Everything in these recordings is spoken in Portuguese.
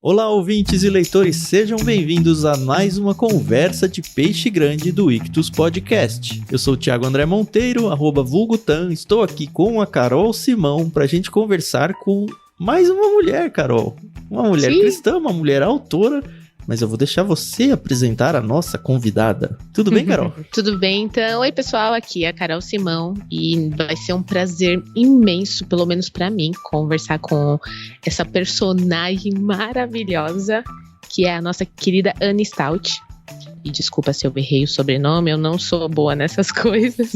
Olá, ouvintes e leitores, sejam bem-vindos a mais uma conversa de peixe grande do Ictus Podcast. Eu sou o Thiago André Monteiro, @vulgutan, estou aqui com a Carol Simão pra gente conversar com mais uma mulher, Carol. Uma mulher cristã, uma mulher autora, mas eu vou deixar você apresentar a nossa convidada. Tudo bem, Carol? Tudo bem, então. Oi, pessoal, aqui é a Carol Simão e vai ser um prazer imenso, pelo menos pra mim, conversar com essa personagem maravilhosa, que é a nossa querida Ana Stout. E desculpa se eu errei o sobrenome, eu não sou boa nessas coisas.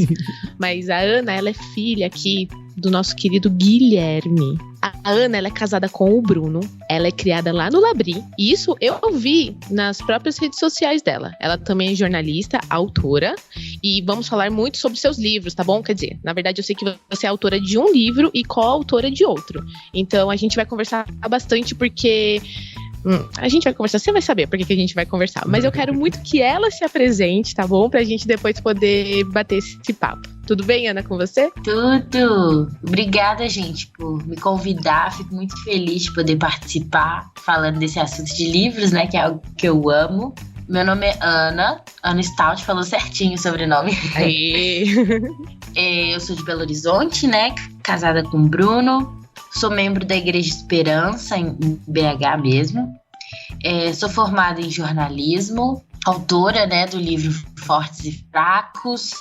Mas a Ana, ela é filha aqui do nosso querido Guilherme. A Ana, ela é casada com o Bruno, ela é criada lá no Labri, e isso eu vi nas próprias redes sociais dela. Ela também é jornalista, autora, e vamos falar muito sobre seus livros, tá bom? Quer dizer, na verdade eu sei que você é autora de um livro e coautora de outro. Então a gente vai conversar bastante porque... a gente vai conversar, você vai saber por que a gente vai conversar. Mas eu quero muito que ela se apresente, tá bom? Pra gente depois poder bater esse papo. Tudo bem, Ana, com você? Tudo! Obrigada, gente, por me convidar. Fico muito feliz de poder participar falando desse assunto de livros, né? Que é algo que eu amo. Meu nome é Ana Stout, falou certinho o sobrenome. Aê! Eu sou de Belo Horizonte, né? Casada com o Bruno. Sou membro da Igreja Esperança, em BH mesmo. Sou formada em jornalismo, autora, né, do livro Fortes e Fracos,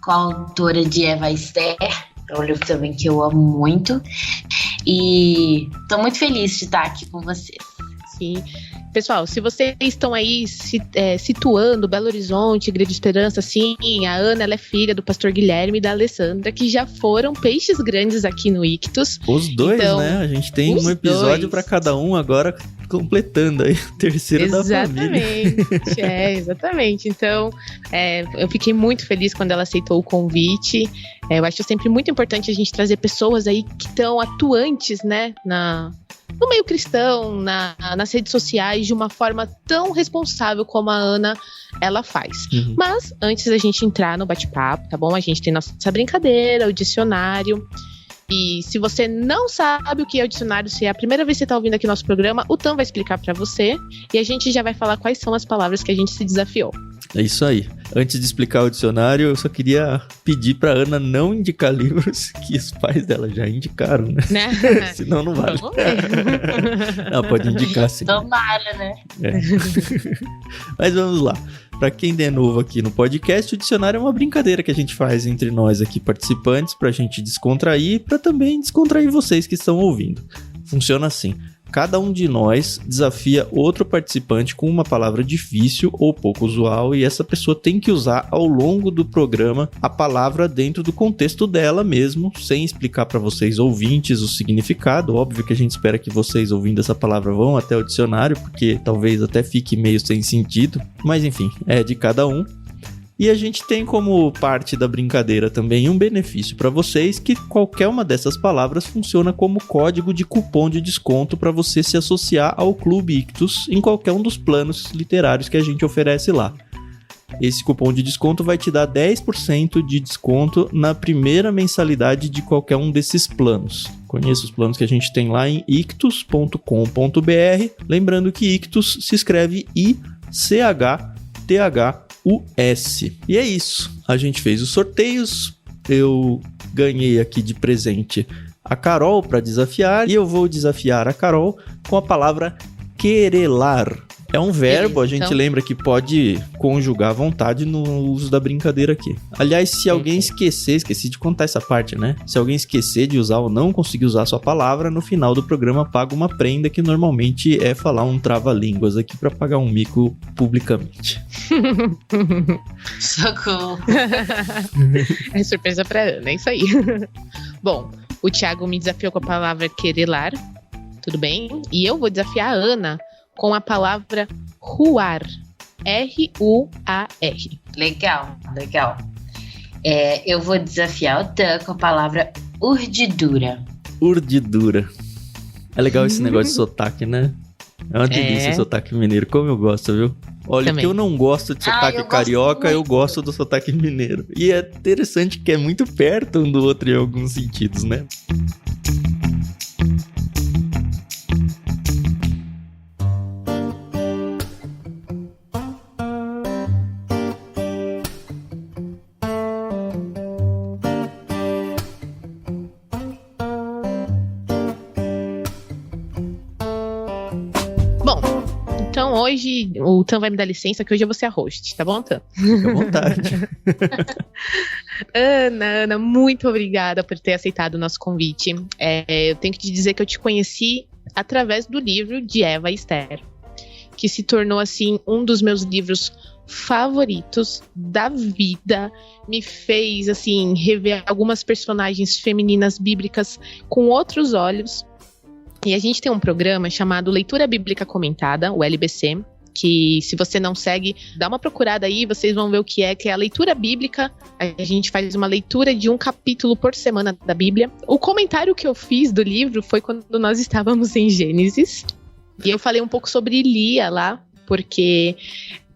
coautora de Eva Esther, é um livro também que eu amo muito. E estou muito feliz de estar aqui com vocês. Sim. Pessoal, se vocês estão aí situando Belo Horizonte, Igreja Esperança, sim, a Ana, ela é filha do pastor Guilherme e da Alessandra, que já foram peixes grandes aqui no Ictus. Os dois, então, né? A gente tem um episódio para cada um agora, completando aí o terceiro da família. Exatamente. Então, eu fiquei muito feliz quando ela aceitou o convite. Eu acho sempre muito importante a gente trazer pessoas aí que estão atuantes, né, no meio cristão, nas redes sociais, de uma forma tão responsável como a Ana, ela faz. Uhum. Mas, antes da gente entrar no bate-papo, tá bom? A gente tem nossa brincadeira, o dicionário. E se você não sabe o que é o dicionário, se é a primeira vez que você tá ouvindo aqui nosso programa, o Tam vai explicar pra você. E a gente já vai falar quais são as palavras que a gente se desafiou. É isso aí. Antes de explicar o dicionário, eu só queria pedir pra Ana não indicar livros que os pais dela já indicaram, né? Senão não vale. Não, pode indicar sim. Tomara, né? Mas vamos lá. Pra quem é novo aqui no podcast, o dicionário é uma brincadeira que a gente faz entre nós aqui participantes pra gente descontrair e pra também descontrair vocês que estão ouvindo. Funciona assim. Cada um de nós desafia outro participante com uma palavra difícil ou pouco usual e essa pessoa tem que usar ao longo do programa a palavra dentro do contexto dela mesmo, sem explicar para vocês ouvintes o significado. Óbvio que a gente espera que vocês ouvindo essa palavra vão até o dicionário, porque talvez até fique meio sem sentido, mas enfim, é de cada um. E a gente tem como parte da brincadeira também um benefício para vocês, que qualquer uma dessas palavras funciona como código de cupom de desconto para você se associar ao Clube Ictus em qualquer um dos planos literários que a gente oferece lá. Esse cupom de desconto vai te dar 10% de desconto na primeira mensalidade de qualquer um desses planos. Conheça os planos que a gente tem lá em ictus.com.br. Lembrando que Ictus se escreve ICHTH US. E é isso. A gente fez os sorteios. Eu ganhei aqui de presente a Carol para desafiar. E eu vou desafiar a Carol com a palavra querelar. É um verbo, a gente lembra que pode conjugar à vontade no uso da brincadeira aqui. Aliás, se alguém esqueci de contar essa parte, né? Se alguém esquecer de usar ou não conseguir usar a sua palavra, no final do programa paga uma prenda que normalmente é falar um trava-línguas aqui para pagar um mico publicamente. Socorro! É surpresa pra Ana, é isso aí. Bom, o Thiago me desafiou com a palavra querelar, tudo bem? E eu vou desafiar a Ana com a palavra ruar. R-U-A-R. Legal. Eu vou desafiar o Tan com a palavra urdidura. Urdidura. É legal esse negócio de sotaque, né? É uma delícia o sotaque mineiro. Como eu gosto, viu? Olha, também. Que eu não gosto de sotaque carioca, eu gosto do sotaque mineiro. E é interessante que é muito perto um do outro em alguns sentidos, né? Bom, então hoje o Tan vai me dar licença, que hoje eu vou ser a host, tá bom, Tan? Fica à vontade. Ana, muito obrigada por ter aceitado o nosso convite. Eu tenho que te dizer que eu te conheci através do livro de Eva e Esther, que se tornou, assim, um dos meus livros favoritos da vida. Me fez, assim, rever algumas personagens femininas bíblicas com outros olhos. E a gente tem um programa chamado Leitura Bíblica Comentada, o LBC, que se você não segue, dá uma procurada aí, vocês vão ver o que é a leitura bíblica. A gente faz uma leitura de um capítulo por semana da Bíblia. O comentário que eu fiz do livro foi quando nós estávamos em Gênesis, e eu falei um pouco sobre Lia lá, porque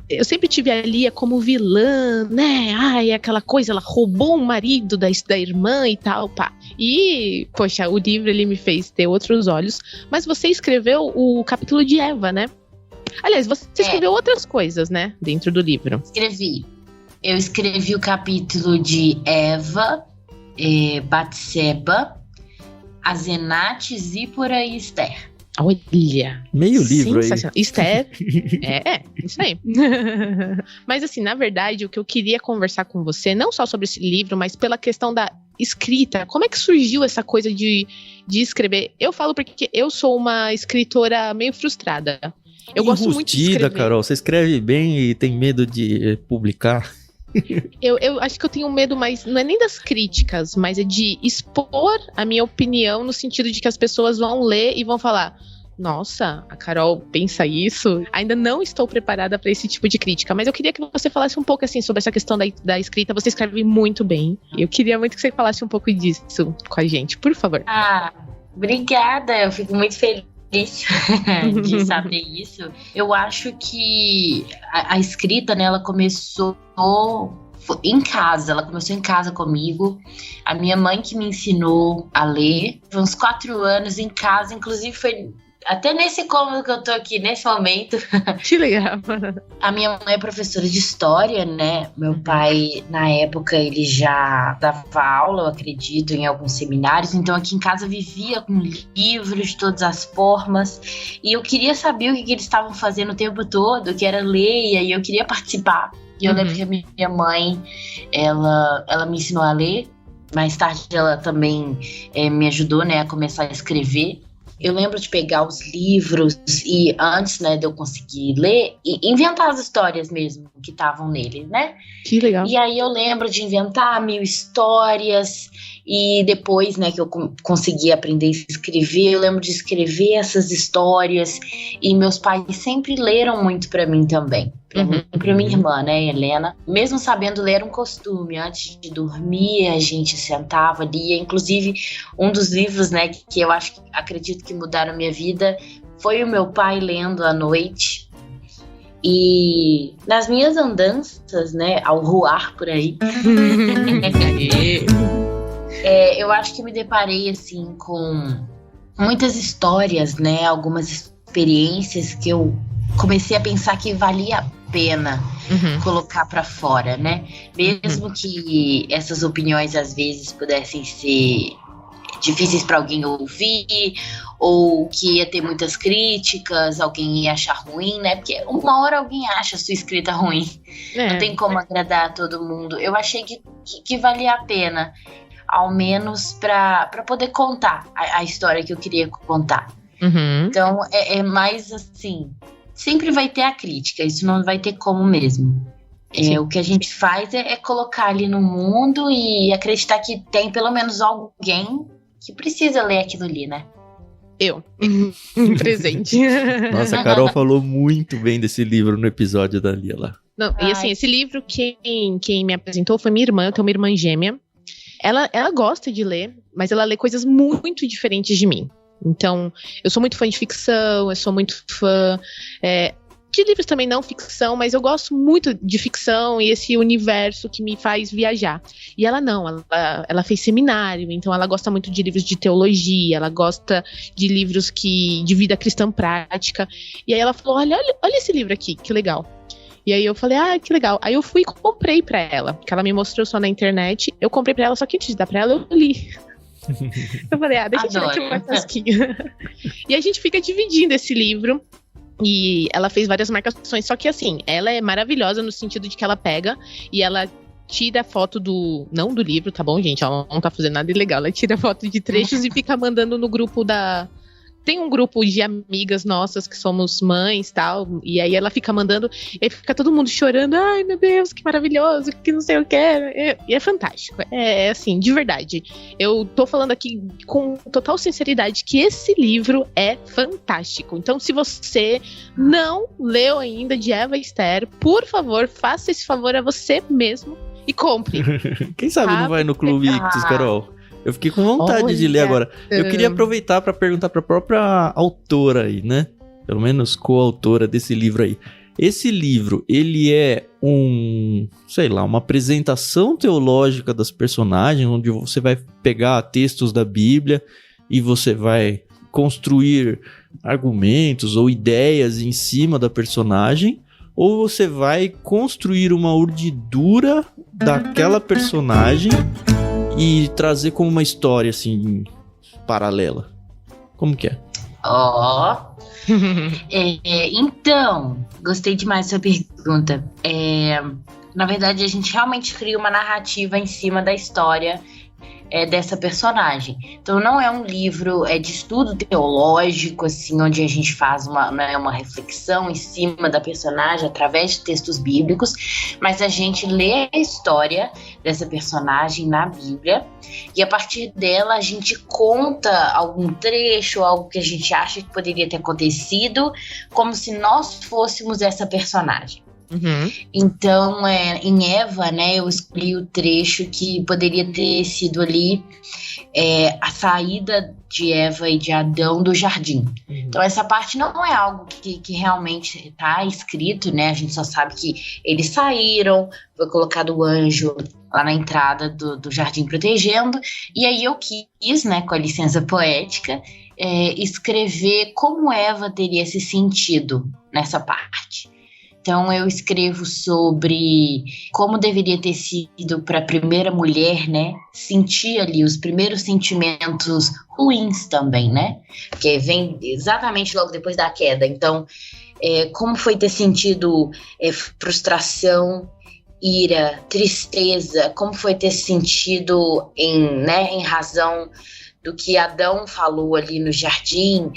eu sempre tive a Lia como vilã, né? Ai, aquela coisa, ela roubou o marido da irmã e tal, pá. E, poxa, o livro ele me fez ter outros olhos. Mas você escreveu o capítulo de Eva, né? Aliás, você escreveu outras coisas, né? Dentro do livro. Eu escrevi o capítulo de Eva, Batseba, Azenate, Zípora e Esther. Olha, meio livro aí. Esther, isso aí. Mas assim, na verdade, o que eu queria conversar com você, não só sobre esse livro, mas pela questão da escrita. Como é que surgiu essa coisa de escrever? Eu falo porque eu sou uma escritora meio frustrada. Eu gosto muito de escrever. Carol, você escreve bem e tem medo de publicar? Eu acho que eu tenho medo, mas não é nem das críticas, mas é de expor a minha opinião no sentido de que as pessoas vão ler e vão falar: nossa, a Carol pensa isso? Ainda não estou preparada para esse tipo de crítica, mas eu queria que você falasse um pouco assim sobre essa questão da escrita. Você escreve muito bem. Eu queria muito que você falasse um pouco disso com a gente, por favor. Obrigada, eu fico muito feliz de saber isso. Eu acho que a escrita, né, ela começou em casa, comigo. A minha mãe que me ensinou a ler, foi uns 4 anos em casa, inclusive foi até nesse cômodo que eu tô aqui nesse momento. Que legal. A minha mãe é professora de história, né? Meu pai, na época, ele já dava aula, eu acredito, em alguns seminários. Então, aqui em casa, eu vivia com livros de todas as formas. E eu queria saber o que eles estavam fazendo o tempo todo, que era ler, e aí eu queria participar. E eu lembro que a minha mãe, ela me ensinou a ler. Mais tarde, ela também me ajudou, né, a começar a escrever. Eu lembro de pegar os livros e antes, né, de eu conseguir ler, e inventar as histórias mesmo que estavam nele, né? Que legal. E aí eu lembro de inventar 1000 histórias e depois, né, que eu consegui aprender a escrever, eu lembro de escrever essas histórias e meus pais sempre leram muito pra mim também. Pra minha irmã, né, Helena. Mesmo sabendo ler era um costume. Antes de dormir, a gente sentava, lia. Inclusive, um dos livros, né, que eu acredito que mudaram a minha vida foi o meu pai lendo à noite. E nas minhas andanças, né, ao ruar por aí, eu acho que me deparei, assim, com muitas histórias, né, algumas experiências que eu comecei a pensar que valia a pena colocar pra fora, né? Mesmo que essas opiniões às vezes pudessem ser difíceis pra alguém ouvir, ou que ia ter muitas críticas, alguém ia achar ruim, né? Porque uma hora alguém acha a sua escrita ruim. Não tem como agradar a todo mundo. Eu achei que valia a pena, ao menos pra poder contar a história que eu queria contar. Então, é mais assim... Sempre vai ter a crítica, isso não vai ter como mesmo. O que a gente faz é colocar ali no mundo e acreditar que tem pelo menos alguém que precisa ler aquilo ali, né? Eu, presente. Nossa, a Carol falou muito bem desse livro no episódio da Lia lá. Não, e assim, esse livro, quem me apresentou foi minha irmã, eu tenho uma irmã gêmea. Ela gosta de ler, mas ela lê coisas muito diferentes de mim. Então, eu sou muito fã de ficção, eu sou muito fã de livros também, não ficção, mas eu gosto muito de ficção e esse universo que me faz viajar. E ela não, ela fez seminário, então ela gosta muito de livros de teologia, ela gosta de livros de vida cristã prática. E aí ela falou, olha esse livro aqui, que legal. E aí eu falei, que legal. Aí eu fui e comprei pra ela, porque ela me mostrou só na internet. Eu comprei pra ela, só que antes de dar pra ela, eu li. Eu falei, deixa eu tirar aqui uma casquinha. E a gente fica dividindo esse livro. E ela fez várias marcações, só que assim, ela é maravilhosa no sentido de que ela pega e ela tira foto não do livro, tá bom, gente? Ela não tá fazendo nada ilegal, ela tira foto de trechos e fica mandando no grupo Tem um grupo de amigas nossas que somos mães e tal, e aí ela fica mandando, e aí fica todo mundo chorando, ai meu Deus, que maravilhoso, que não sei o que, e é fantástico, é assim, de verdade. Eu tô falando aqui com total sinceridade que esse livro é fantástico, então se você não leu ainda de Eva Esther, por favor, faça esse favor a você mesmo e compre. Quem sabe não vai no Clube Ictus, Carol? Eu fiquei com vontade de ler agora. Eu queria aproveitar para perguntar para a própria autora aí, né? Pelo menos coautora desse livro aí. Esse livro, ele é uma apresentação teológica das personagens, onde você vai pegar textos da Bíblia e você vai construir argumentos ou ideias em cima da personagem, ou você vai construir uma urdidura daquela personagem e trazer como uma história, assim, paralela. Como que é? Então, gostei demais da sua pergunta. Na verdade, a gente realmente cria uma narrativa em cima da história dessa personagem. Então, não é um livro de estudo teológico, assim, onde a gente faz uma reflexão em cima da personagem através de textos bíblicos, mas a gente lê a história dessa personagem na Bíblia e a partir dela a gente conta algum trecho, algo que a gente acha que poderia ter acontecido, como se nós fôssemos essa personagem. Uhum. Então, em Eva, né, eu escolhi o trecho que poderia ter sido ali a saída de Eva e de Adão do jardim. Uhum. Então, essa parte não é algo que realmente está escrito, né? A gente só sabe que eles saíram, foi colocado o anjo lá na entrada do jardim protegendo, e aí eu quis, né, com a licença poética, escrever como Eva teria se sentido nessa parte. Então, eu escrevo sobre como deveria ter sido para a primeira mulher, né? Sentir ali os primeiros sentimentos ruins também, né? Porque vem exatamente logo depois da queda. Então, como foi ter sentido frustração, ira, tristeza? Como foi ter sentido em razão do que Adão falou ali no jardim,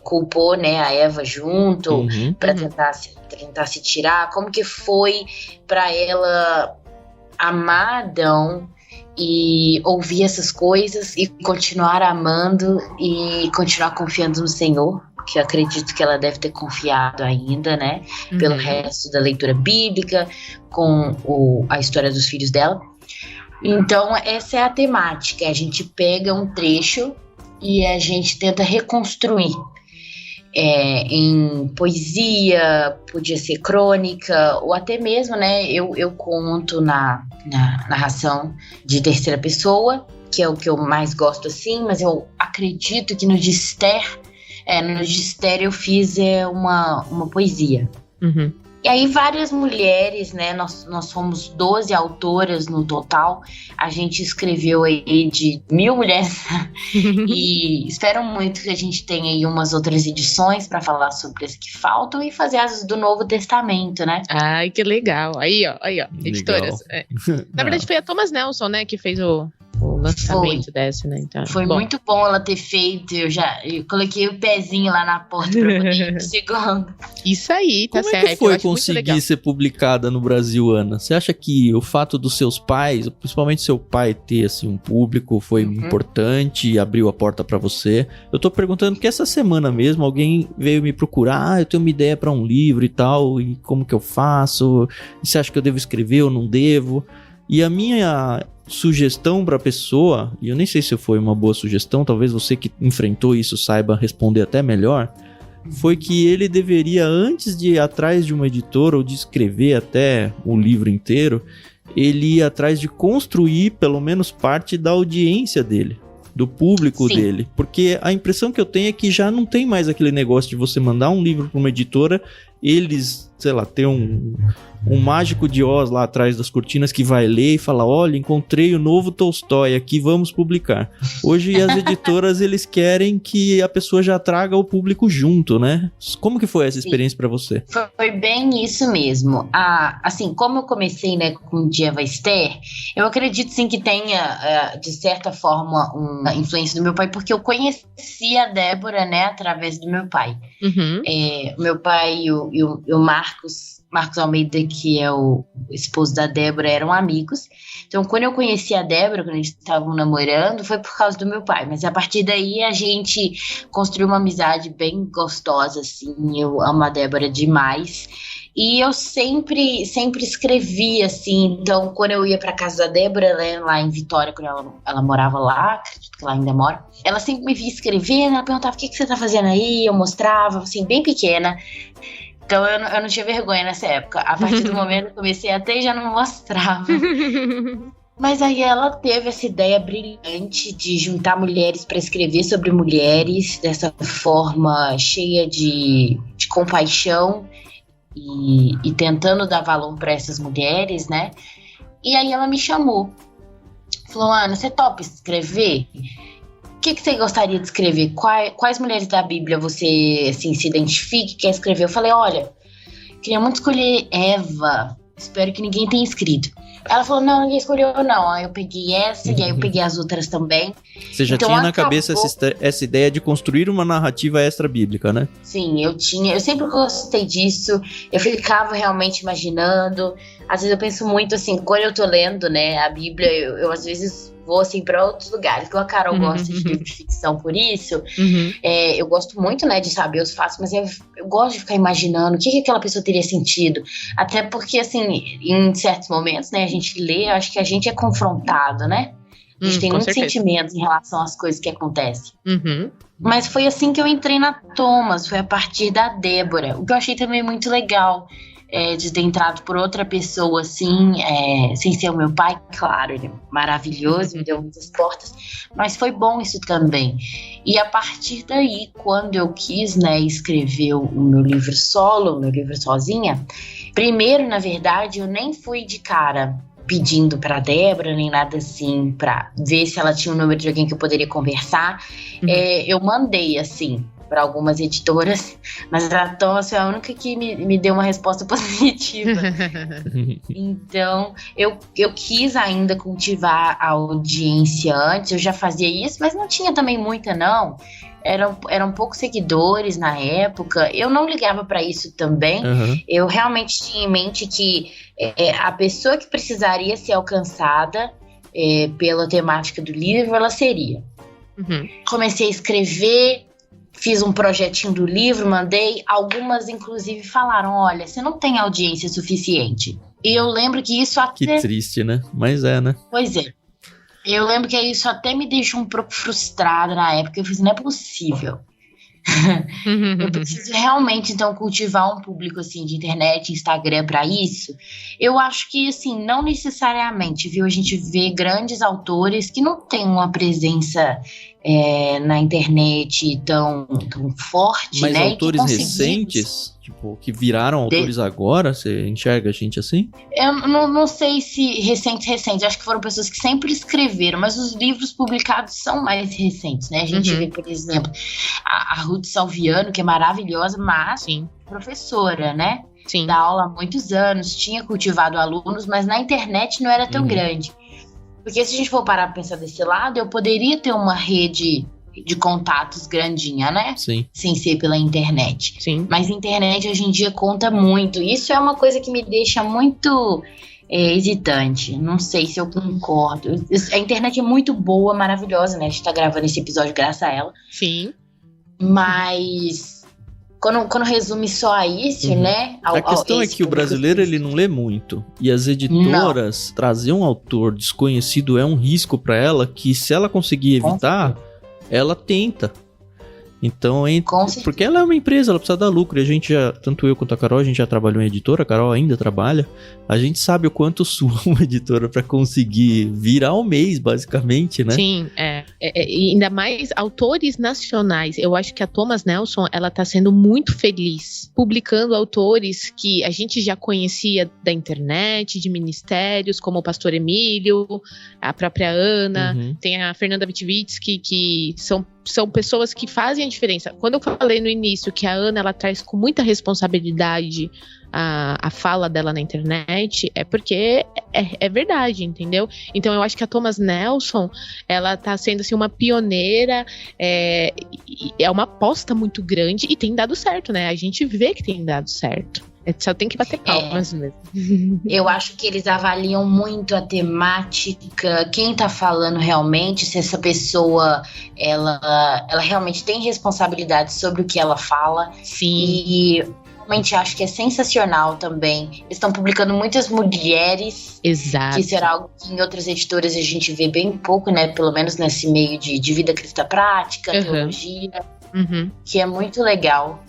culpou, né, a Eva junto, para tentar se tirar, como que foi para ela amar Adão e ouvir essas coisas e continuar amando e continuar confiando no Senhor, que eu acredito que ela deve ter confiado ainda, né, pelo resto da leitura bíblica, com a história dos filhos dela. Então, essa é a temática. A gente pega um trecho e a gente tenta reconstruir em poesia, podia ser crônica, ou até mesmo, né, eu conto na narração de terceira pessoa, que é o que eu mais gosto, assim, mas eu acredito que no Gister eu fiz uma poesia. Uhum. E aí várias mulheres, né, nós somos 12 autoras no total, a gente escreveu aí de 1000 mulheres e espero muito que a gente tenha aí umas outras edições para falar sobre as que faltam e fazer as do Novo Testamento, né? Ai, que legal. Aí, ó, editoras. Na verdade foi a Thomas Nelson, né, que fez o lançamento dessa, né? Então, foi muito bom ela ter feito. Eu coloquei o pezinho lá na porta pra poder ir pro segundo. Isso aí, tá certo. Como é que foi conseguir ser publicada no Brasil, Ana? Você acha que o fato dos seus pais, principalmente seu pai, ter assim, um público foi importante e abriu a porta pra você? Eu tô perguntando porque essa semana mesmo alguém veio me procurar, eu tenho uma ideia pra um livro e tal, e como que eu faço? E você acha que eu devo escrever ou não devo? E a minha sugestão para a pessoa, e eu nem sei se foi uma boa sugestão, talvez você que enfrentou isso saiba responder até melhor, foi que ele deveria, antes de ir atrás de uma editora ou de escrever até o livro inteiro, ele ir atrás de construir pelo menos parte da audiência dele, do público dele, porque a impressão que eu tenho é que já não tem mais aquele negócio de você mandar um livro para uma editora eles, sei lá, ter um mágico de Oz lá atrás das cortinas que vai ler e fala, olha, encontrei o novo Tolstói aqui, vamos publicar. Hoje as editoras, eles querem que a pessoa já traga o público junto, né? Como que foi essa experiência para você? Foi bem isso mesmo. Assim, como eu comecei, né, com Eva Esther, eu acredito sim que tenha, de certa forma, uma influência do meu pai, porque eu conheci a Débora, né, através do meu pai. Uhum. Meu pai e o Marcos Almeida, que é o esposo da Débora, eram amigos. Então, quando eu conheci a Débora, quando eles estavam namorando, foi por causa do meu pai. Mas a partir daí, a gente construiu uma amizade bem gostosa, assim. Eu amo a Débora demais. E eu sempre escrevi, assim. Então, quando eu ia pra casa da Débora, né, lá em Vitória, quando ela morava lá, acredito que ela ainda mora, ela sempre me via escrevendo, ela perguntava, o que você tá fazendo aí? Eu mostrava, assim, bem pequena. Então eu não tinha vergonha nessa época. A partir do momento que eu comecei até já não mostrava. Mas aí ela teve essa ideia brilhante de juntar mulheres para escrever sobre mulheres, dessa forma cheia de compaixão e tentando dar valor para essas mulheres, né? E aí ela me chamou. Falou, Ana, você topa escrever? O que você gostaria de escrever? Quais mulheres da Bíblia você assim, se identifica e quer escrever? Eu falei, olha, queria muito escolher Eva. Espero que ninguém tenha escrito. Ela falou, não, ninguém escolheu não. Aí eu peguei essa e aí eu peguei as outras também. Você já tinha na cabeça essa ideia de construir uma narrativa extra-bíblica, né? Sim, eu tinha. Eu sempre gostei disso. Eu ficava realmente imaginando. Às vezes eu penso muito assim, quando eu tô lendo, né, a Bíblia, eu às vezes vou assim pra outros lugares. Igual a Carol gosta de livro de ficção por isso. Eu gosto muito, né, de saber os fatos, mas eu gosto de ficar imaginando o que aquela pessoa teria sentido. Até porque, assim, em certos momentos, né, a gente lê, eu acho que a gente é confrontado, né? A gente tem muitos sentimentos em relação às coisas que acontecem. Mas foi assim que eu entrei na Thomas, foi a partir da Débora. O que eu achei também muito legal, de ter entrado por outra pessoa, assim, sem ser o meu pai, claro, ele é maravilhoso, me deu muitas portas, mas foi bom isso também. E a partir daí, quando eu quis, né, escrever o meu livro solo, o meu livro sozinha, primeiro, na verdade, eu nem fui de cara pedindo pra Débora, nem nada assim, pra ver se ela tinha um número de alguém que eu poderia conversar. Eu mandei, assim, para algumas editoras, mas a Thomas foi a única que me deu uma resposta positiva. Então, eu quis ainda cultivar a audiência antes, eu já fazia isso, mas não tinha também muita, não. Eram poucos seguidores na época, eu não ligava para isso também. Eu realmente tinha em mente que a pessoa que precisaria ser alcançada pela temática do livro, ela seria. Comecei a escrever, fiz um projetinho do livro, mandei. Algumas, inclusive, falaram, olha, você não tem audiência suficiente. E eu lembro que isso até... Que triste, né? Mas né? Pois é. Eu lembro que isso até me deixou um pouco frustrada na época. Eu fiz, não é possível. Eu preciso realmente, então, cultivar um público, assim, de internet, Instagram pra isso. Eu acho que, assim, não necessariamente, viu? A gente vê grandes autores que não têm uma presença na internet tão forte, mas né? Mas autores recentes, tipo, que viraram autores agora, você enxerga a gente assim? Eu não sei se recentes, acho que foram pessoas que sempre escreveram, mas os livros publicados são mais recentes, né? A gente vê, por exemplo, a Ruth Salviano, que é maravilhosa, mas professora, né? Sim. Dá aula há muitos anos, tinha cultivado alunos, mas na internet não era tão grande. Porque se a gente for parar pra pensar desse lado, eu poderia ter uma rede de contatos grandinha, né? Sim. Sem ser pela internet. Sim. Mas a internet hoje em dia conta muito. Isso é uma coisa que me deixa muito hesitante. Não sei se eu concordo. A internet é muito boa, maravilhosa, né? A gente tá gravando esse episódio graças a ela. Sim. Mas... Quando resume só a isso, né? A questão é que o brasileiro, ele não lê muito. E as editoras, trazer um autor desconhecido é um risco para ela, que se ela conseguir evitar, ela tenta. Então, porque ela é uma empresa, ela precisa dar lucro. E a gente já, tanto eu quanto a Carol, a gente já trabalhou em editora, a Carol ainda trabalha. A gente sabe o quanto sua uma editora para conseguir virar o mês, basicamente, né? Sim, e ainda mais autores nacionais. Eu acho que a Thomas Nelson, ela tá sendo muito feliz, publicando autores que a gente já conhecia da internet, de ministérios, como o Pastor Emílio, a própria Ana, tem a Fernanda Wittwitz, que são pessoas que fazem a diferença. Quando eu falei no início que a Ana, ela traz com muita responsabilidade a fala dela na internet, é porque é verdade, entendeu? Então eu acho que a Thomas Nelson, ela tá sendo assim uma pioneira, é uma aposta muito grande e tem dado certo, né? A gente vê que tem dado certo. Só tem que bater palmas mesmo. Eu acho que eles avaliam muito a temática, quem tá falando realmente, se essa pessoa ela realmente tem responsabilidade sobre o que ela fala. Sim. E realmente acho que é sensacional também. Eles estão publicando muitas mulheres. Exato. Que será algo que em outras editoras a gente vê bem pouco, né? Pelo menos nesse meio de vida cristã prática, teologia, que é muito legal.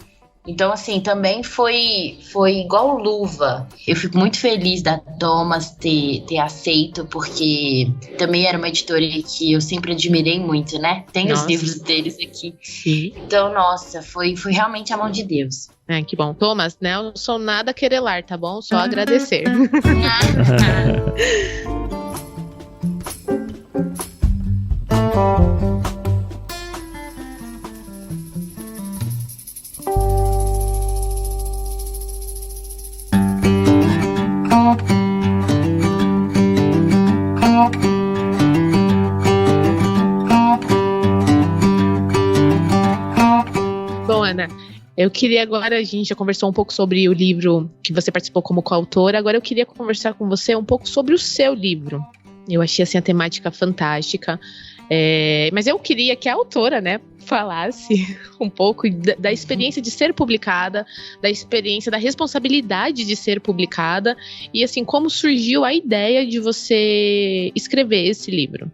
Então, assim, também foi igual luva. Eu fico muito feliz da Thomas ter aceito, porque também era uma editora que eu sempre admirei muito, né? Tem os livros deles aqui. Sim. Então, nossa, foi realmente a mão de Deus. Que bom. Thomas, não sou nada a querelar, tá bom? Só agradecer. Bom, Ana, eu queria agora, a gente já conversou um pouco sobre o livro que você participou como coautora, agora eu queria conversar com você um pouco sobre o seu livro. Eu achei assim a temática fantástica, mas eu queria que a autora, né, falasse um pouco da experiência de ser publicada, da experiência, da responsabilidade de ser publicada e assim, como surgiu a ideia de você escrever esse livro.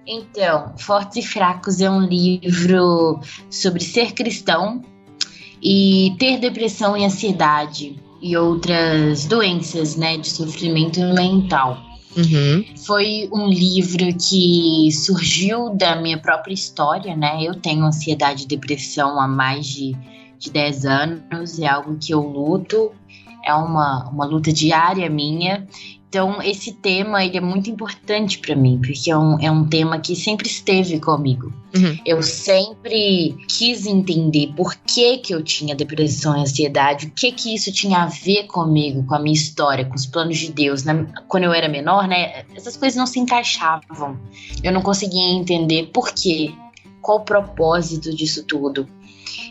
Então, Fortes e Fracos é um livro sobre ser cristão e ter depressão e ansiedade e outras doenças, né, de sofrimento mental. Foi um livro que surgiu da minha própria história, né? Eu tenho ansiedade e depressão há mais de 10 anos, é algo que eu luto, é uma luta diária minha. Então, esse tema ele é muito importante para mim, porque é um tema que sempre esteve comigo. Eu sempre quis entender por que eu tinha depressão e ansiedade, o que isso tinha a ver comigo, com a minha história, com os planos de Deus. Quando eu era menor, né, essas coisas não se encaixavam. Eu não conseguia entender por quê, qual o propósito disso tudo.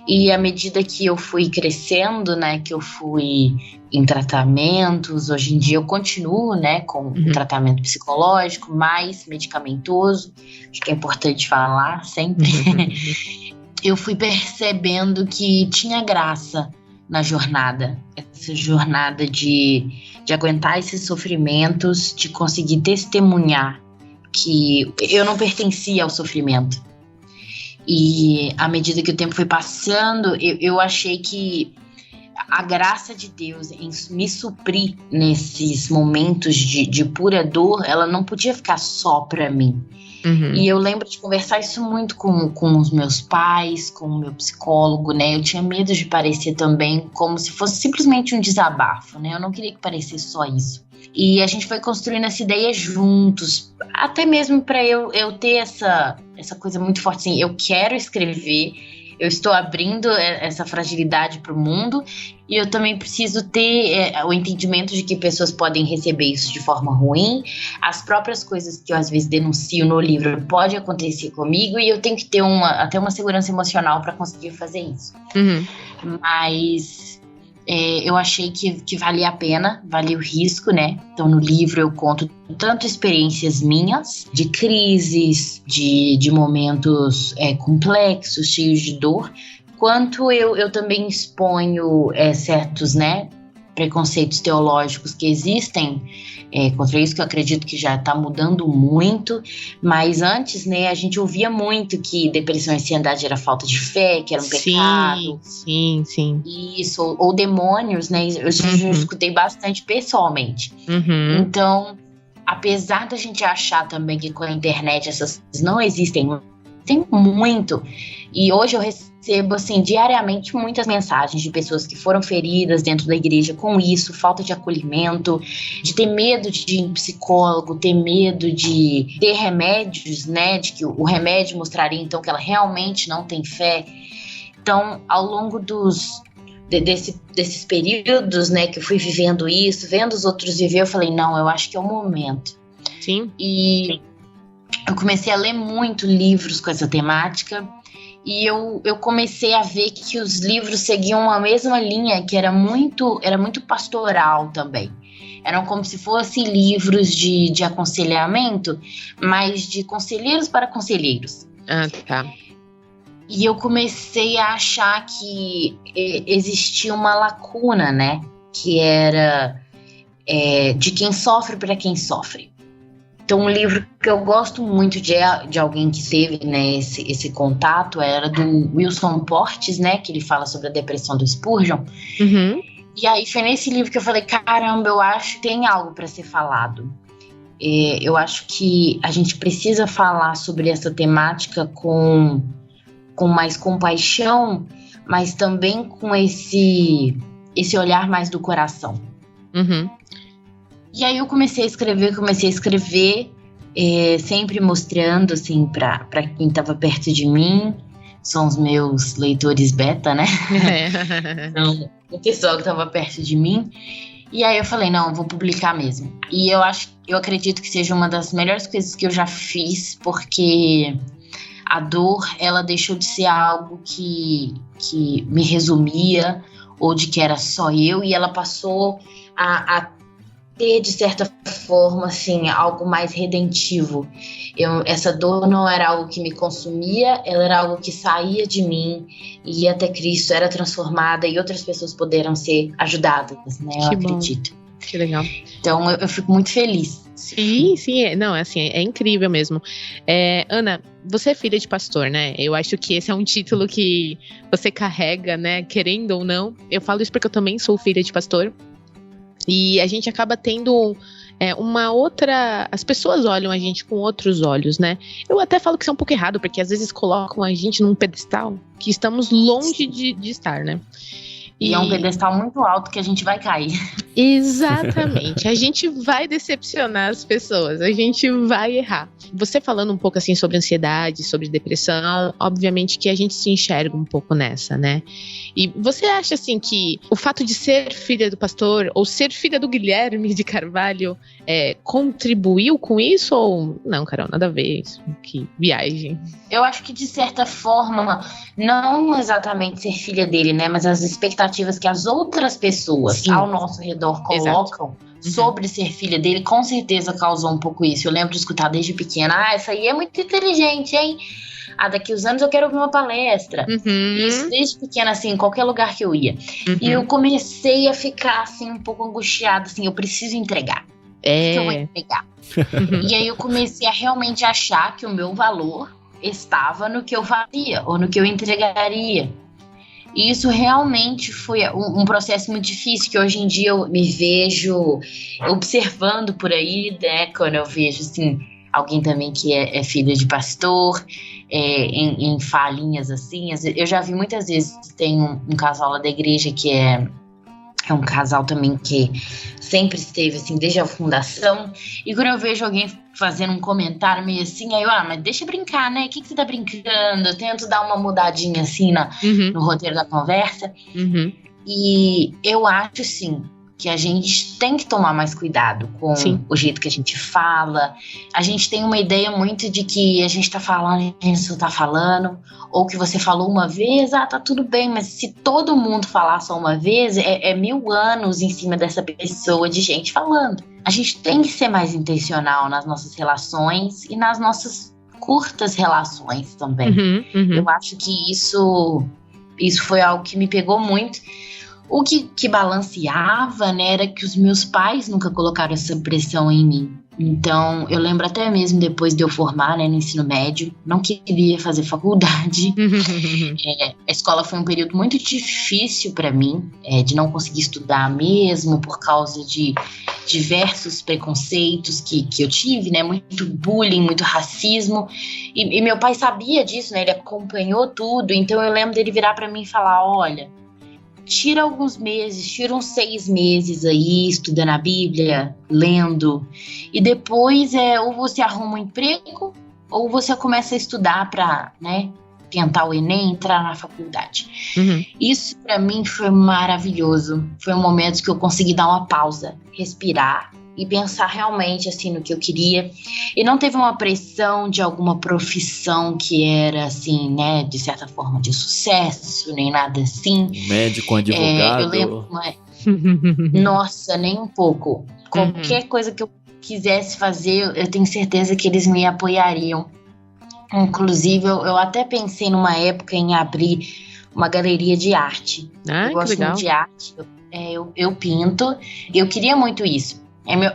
E à medida que eu fui crescendo, né, que eu fui em tratamentos, hoje em dia eu continuo, né, com um tratamento psicológico, mais medicamentoso, acho que é importante falar sempre. Eu fui percebendo que tinha graça na jornada, essa jornada de aguentar esses sofrimentos, de conseguir testemunhar que eu não pertencia ao sofrimento. E à medida que o tempo foi passando, eu achei que a graça de Deus em me suprir nesses momentos de pura dor, ela não podia ficar só pra mim. E eu lembro de conversar isso muito com os meus pais, com o meu psicólogo, né? Eu tinha medo de parecer também como se fosse simplesmente um desabafo, né? Eu não queria que parecesse só isso. E a gente foi construindo essa ideia juntos, até mesmo para eu ter essa coisa muito forte, assim, eu quero escrever, eu estou abrindo essa fragilidade para o mundo e eu também preciso ter o entendimento de que pessoas podem receber isso de forma ruim, as próprias coisas que eu às vezes denuncio no livro pode acontecer comigo e eu tenho que ter até uma segurança emocional para conseguir fazer isso. Mas eu achei que valia a pena, valia o risco, né? Então no livro eu conto tanto experiências minhas, de crises, de momentos complexos, cheios de dor, quanto eu também exponho certos, né, preconceitos teológicos que existem contra isso, que eu acredito que já está mudando muito, mas antes, né, a gente ouvia muito que depressão e ansiedade era falta de fé, que era um pecado. Sim. Isso, ou demônios, né, eu já escutei bastante pessoalmente. Então, apesar da gente achar também que com a internet essas coisas não existem, tem muito. E hoje eu recebo, assim, diariamente muitas mensagens de pessoas que foram feridas dentro da igreja com isso, falta de acolhimento, de ter medo de ir em psicólogo, ter medo de ter remédios, né, de que o remédio mostraria então que ela realmente não tem fé. Então, ao longo desses períodos, né, que eu fui vivendo isso, vendo os outros viver, eu falei, não, eu acho que é o momento. Sim. E eu comecei a ler muito livros com essa temática e eu comecei a ver que os livros seguiam a mesma linha, que era muito pastoral também. Eram como se fossem livros de aconselhamento, mas de conselheiros para conselheiros. Ah, tá. E eu comecei a achar que existia uma lacuna, né? Que era de quem sofre para quem sofre. Então, um livro que eu gosto muito de alguém que teve, né, esse contato era do Wilson Portes, né, que ele fala sobre a depressão do Spurgeon. E aí foi nesse livro que eu falei, caramba, eu acho que tem algo para ser falado. Eu acho que a gente precisa falar sobre essa temática com mais compaixão, mas também com esse olhar mais do coração. E aí eu comecei a escrever, sempre mostrando, assim, para quem estava perto de mim. São os meus leitores beta, né? Então, o pessoal que estava perto de mim. E aí eu falei, não, vou publicar mesmo. E eu acredito que seja uma das melhores coisas que eu já fiz, porque a dor, ela deixou de ser algo que me resumia, ou de que era só eu, e ela passou a ter, de certa forma, assim, algo mais redentivo. Essa dor não era algo que me consumia, ela era algo que saía de mim, ia até Cristo, era transformada, e outras pessoas poderam ser ajudadas, né? Eu acredito. Que legal. Então, eu fico muito feliz. Sim. Não, assim, é incrível mesmo. Ana, você é filha de pastor, né? Eu acho que esse é um título que você carrega, né? Querendo ou não. Eu falo isso porque eu também sou filha de pastor. E a gente acaba tendo uma outra... As pessoas olham a gente com outros olhos, né? Eu até falo que isso é um pouco errado, porque às vezes colocam a gente num pedestal que estamos longe de estar, né? E é um pedestal muito alto que a gente vai cair. Exatamente. A gente vai decepcionar as pessoas, a gente vai errar. Você falando um pouco assim sobre ansiedade, sobre depressão, obviamente que a gente se enxerga um pouco nessa, né? E você acha assim que o fato de ser filha do pastor ou ser filha do Guilherme de Carvalho contribuiu com isso ou não, Carol, nada a ver isso? Que viagem. Eu acho que de certa forma, não exatamente ser filha dele, né? Mas as expectativas que as outras pessoas ao nosso redor colocam sobre ser filha dele, com certeza causou um pouco isso. Eu lembro de escutar desde pequena, essa aí é muito inteligente, hein? Daqui uns anos eu quero ouvir uma palestra. Isso desde pequena, assim, em qualquer lugar que eu ia. E eu comecei a ficar, assim, um pouco angustiada, assim, eu preciso entregar. O que eu vou entregar? E aí eu comecei a realmente achar que o meu valor estava no que eu fazia, ou no que eu entregaria. E isso realmente foi um processo muito difícil, que hoje em dia eu me vejo observando por aí, né, quando eu vejo, assim, alguém também que é filha de pastor, em falinhas, assim. Eu já vi muitas vezes, tem um casal lá da igreja que é um casal também que sempre esteve, assim, desde a fundação, e quando eu vejo alguém fazendo um comentário meio assim, aí eu, mas deixa brincar, né? O que você tá brincando? Eu tento dar uma mudadinha, assim, no roteiro da conversa. E eu acho, sim, que a gente tem que tomar mais cuidado com o jeito que a gente fala. A gente tem uma ideia muito de que a gente tá falando, a gente só tá falando, ou que você falou uma vez, tá tudo bem, mas se todo mundo falar só uma vez, é 1000 anos em cima dessa pessoa de gente falando. A gente tem que ser mais intencional nas nossas relações e nas nossas curtas relações também. Eu acho que isso foi algo que me pegou muito. O que balanceava, né, era que os meus pais nunca colocaram essa pressão em mim. Então, eu lembro até mesmo depois de eu formar, né, no ensino médio, não queria fazer faculdade. A escola foi um período muito difícil para mim, de não conseguir estudar mesmo, por causa de diversos preconceitos que eu tive, né, muito bullying, muito racismo. E meu pai sabia disso, né, ele acompanhou tudo. Então, eu lembro dele virar para mim e falar, olha, tira alguns meses, tira uns 6 meses aí, estudando a Bíblia, lendo, e depois ou você arruma um emprego, ou você começa a estudar para, né, tentar o Enem, entrar na faculdade. Isso para mim foi maravilhoso, foi um momento que eu consegui dar uma pausa, respirar, e pensar realmente assim no que eu queria. E não teve uma pressão de alguma profissão que era assim, né, de certa forma de sucesso, nem nada assim. Médico, advogado. Eu lembro, nossa, nem um pouco. Qualquer coisa que eu quisesse fazer, eu tenho certeza que eles me apoiariam. Inclusive, eu até pensei numa época em abrir uma galeria de arte. Eu gosto muito de arte, eu pinto, eu queria muito isso.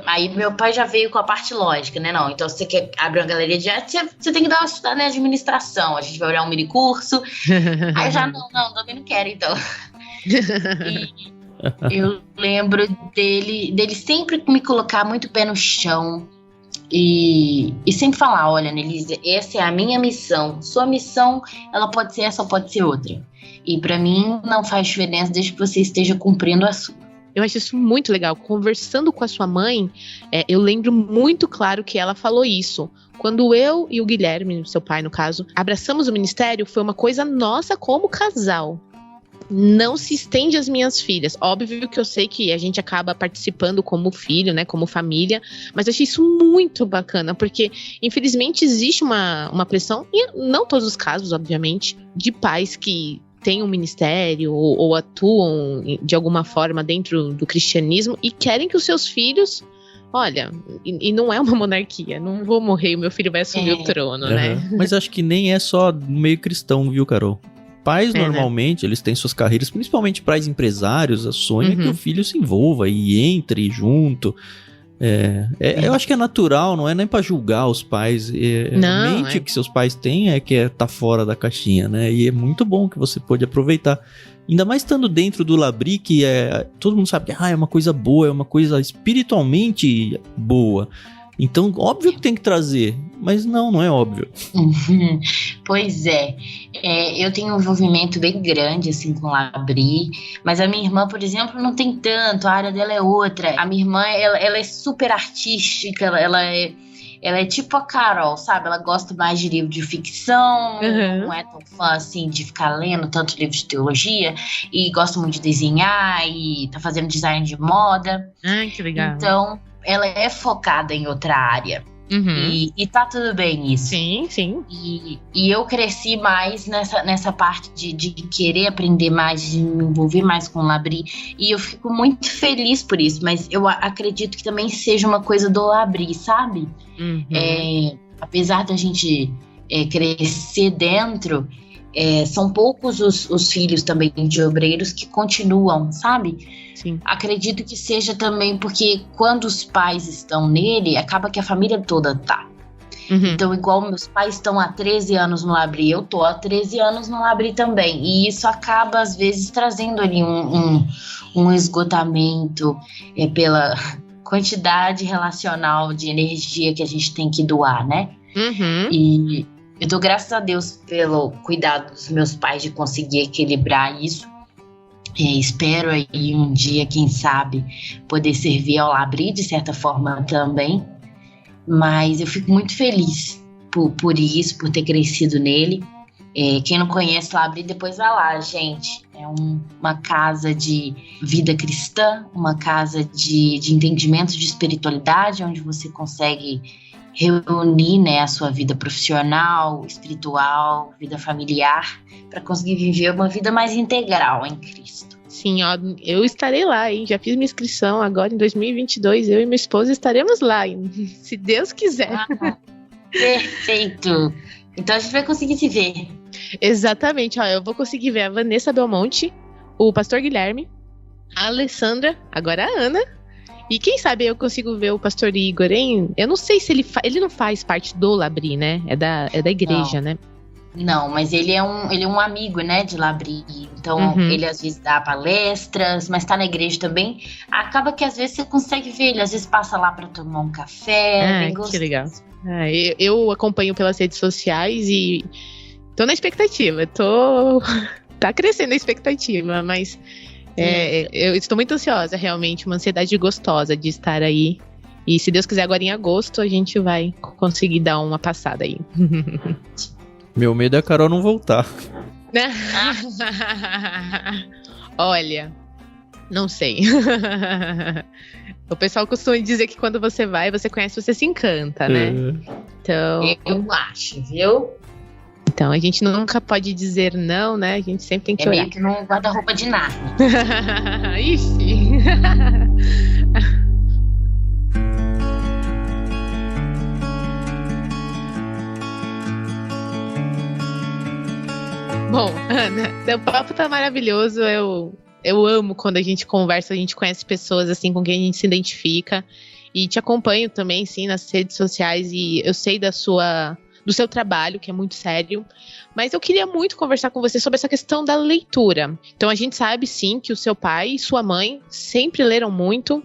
Aí meu pai já veio com a parte lógica, né? Não, então você quer abrir uma galeria de arte, você tem que dar uma estudada em administração. A gente vai olhar um mini curso. Aí eu já, não, também não quero, então. E eu lembro dele sempre me colocar muito pé no chão. E sempre falar, olha, Nelise, essa é a minha missão. Sua missão, ela pode ser essa ou pode ser outra. E pra mim não faz diferença desde que você esteja cumprindo a sua. Eu acho isso muito legal. Conversando com a sua mãe, eu lembro muito claro que ela falou isso. Quando eu e o Guilherme, seu pai no caso, abraçamos o ministério, foi uma coisa nossa como casal. Não se estende às minhas filhas. Óbvio que eu sei que a gente acaba participando como filho, né, como família, mas eu achei isso muito bacana, porque infelizmente existe uma pressão, e não todos os casos, obviamente, de pais que têm um ministério ou atuam de alguma forma dentro do cristianismo e querem que os seus filhos, olha, e não é uma monarquia, não vou morrer e o meu filho vai assumir o trono, né? Mas acho que nem é só no meio cristão, viu, Carol? Pais, normalmente, eles têm suas carreiras, principalmente pais empresários, a sonha que o filho se envolva e entre junto. Eu acho que é natural, não é nem pra julgar os pais. A mente que seus pais têm tá fora da caixinha, né? E é muito bom que você pode aproveitar. Ainda mais estando dentro do Labri, que todo mundo sabe que é uma coisa boa, é uma coisa espiritualmente boa. Então, óbvio que tem que trazer, mas não é óbvio. Pois eu tenho um envolvimento bem grande assim com o Labri, mas a minha irmã, por exemplo, não tem tanto, a área dela é outra. A minha irmã, ela é super artística, ela é tipo a Carol, sabe? Ela gosta mais de livro de ficção, não é tão fã assim de ficar lendo tanto livro de teologia, e gosta muito de desenhar e tá fazendo design de moda. Ai, que legal. Então, ela é focada em outra área. E tá tudo bem isso. Sim. E eu cresci mais nessa parte de querer aprender mais, de me envolver mais com o Labri. E eu fico muito feliz por isso. Mas eu acredito que também seja uma coisa do Labri, sabe? Apesar da gente crescer dentro, são poucos os filhos também de obreiros que continuam, sabe? Sim. Acredito que seja também porque quando os pais estão nele, acaba que a família toda tá. Então, igual meus pais estão há 13 anos no Labri, eu tô há 13 anos no Labri também. E isso acaba, às vezes, trazendo ali um esgotamento pela quantidade relacional de energia que a gente tem que doar, né? E eu dou graças a Deus pelo cuidado dos meus pais de conseguir equilibrar isso. Espero aí um dia, quem sabe, poder servir ao Labri de certa forma também. Mas eu fico muito feliz por isso, por ter crescido nele. Quem não conhece o Labri, depois vai lá, gente. É uma casa de vida cristã, uma casa de entendimento de espiritualidade, onde você consegue reunir, né, a sua vida profissional, espiritual, vida familiar, para conseguir viver uma vida mais integral em Cristo. Sim, ó, eu estarei lá, hein? Já fiz minha inscrição agora em 2022, eu e minha esposa estaremos lá, hein? Se Deus quiser. Perfeito! Então a gente vai conseguir se ver. Exatamente, ó, eu vou conseguir ver a Vanessa Belmonte, o pastor Guilherme, A Alessandra, agora a Ana. E quem sabe eu consigo ver o pastor Igor, hein? Eu não sei se ele não faz parte do Labri, né? É da igreja, né? Não, mas ele é um amigo, né, de Labri. Então, ele às vezes dá palestras, mas tá na igreja também. Acaba que às vezes você consegue ver ele, às vezes passa lá pra tomar um café. Que legal. Eu acompanho pelas redes sociais e tô na expectativa. Tá crescendo a expectativa, mas eu estou muito ansiosa, realmente. Uma ansiedade gostosa de estar aí. E se Deus quiser, agora em agosto, a gente vai conseguir dar uma passada aí. Meu medo é a Carol não voltar. Olha, não sei. O pessoal costuma dizer que quando você vai, você conhece, você se encanta, né? Então, eu acho, viu? Então, a gente nunca pode dizer não, né? A gente sempre tem que olhar. É meio que num guarda-roupa de Nárnia. Ixi! Bom, Ana, o papo tá maravilhoso. Eu amo quando a gente conversa, a gente conhece pessoas assim com quem a gente se identifica. E te acompanho também, sim, nas redes sociais. E eu sei do seu trabalho, que é muito sério. Mas eu queria muito conversar com você sobre essa questão da leitura. Então a gente sabe, sim, que o seu pai e sua mãe sempre leram muito.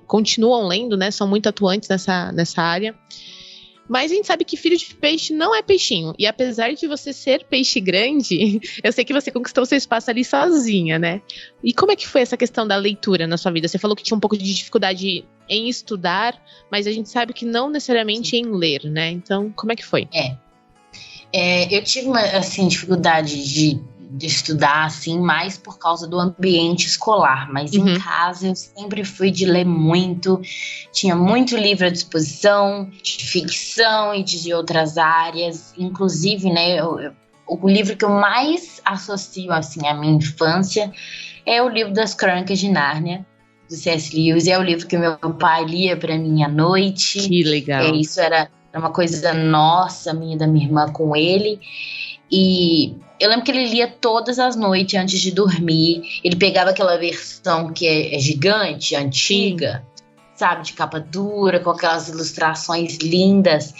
Continuam lendo, né? São muito atuantes nessa área. Mas a gente sabe que filho de peixe não é peixinho. E apesar de você ser peixe grande, eu sei que você conquistou seu espaço ali sozinha, né? E como é que foi essa questão da leitura na sua vida? Você falou que tinha um pouco de dificuldade em estudar, mas a gente sabe que não necessariamente em ler, né? Então, como é que foi? Eu tive uma dificuldade de estudar, assim, mais por causa do ambiente escolar. Mas em casa eu sempre fui de ler muito. Tinha muito livro à disposição, de ficção e de outras áreas. Inclusive, né, o livro que eu mais associo, assim, à minha infância é o livro das Crônicas de Nárnia, do C.S. Lewis. É o livro que meu pai lia para mim à noite. Que legal. Isso era uma coisa nossa, minha e da minha irmã com ele. E eu lembro que ele lia todas as noites antes de dormir. Ele pegava aquela versão que é gigante, antiga, sabe, de capa dura, com aquelas ilustrações lindas.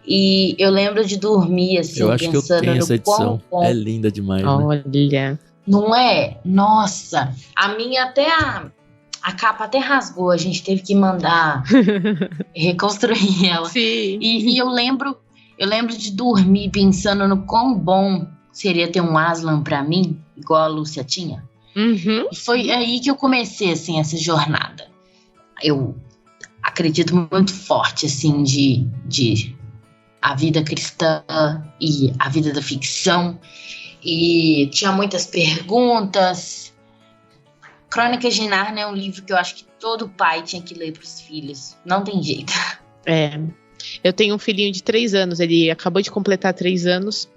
E eu lembro de dormir, assim, eu acho pensando que eu tenho essa edição. bom. É linda demais, Olha. né? Não é? Nossa! A minha até a capa até rasgou. A gente teve que mandar reconstruir ela. Sim. E eu lembro de dormir pensando no quão bom seria ter um Aslan pra mim, igual a Lúcia tinha. E foi aí que eu comecei, assim, essa jornada. Eu acredito muito forte, assim, de a vida cristã e a vida da ficção. E tinha muitas perguntas. Crônicas de Nárnia é um livro que eu acho que todo pai tinha que ler pros filhos. Não tem jeito. Eu tenho um filhinho de 3 anos, ele acabou de completar 3 anos.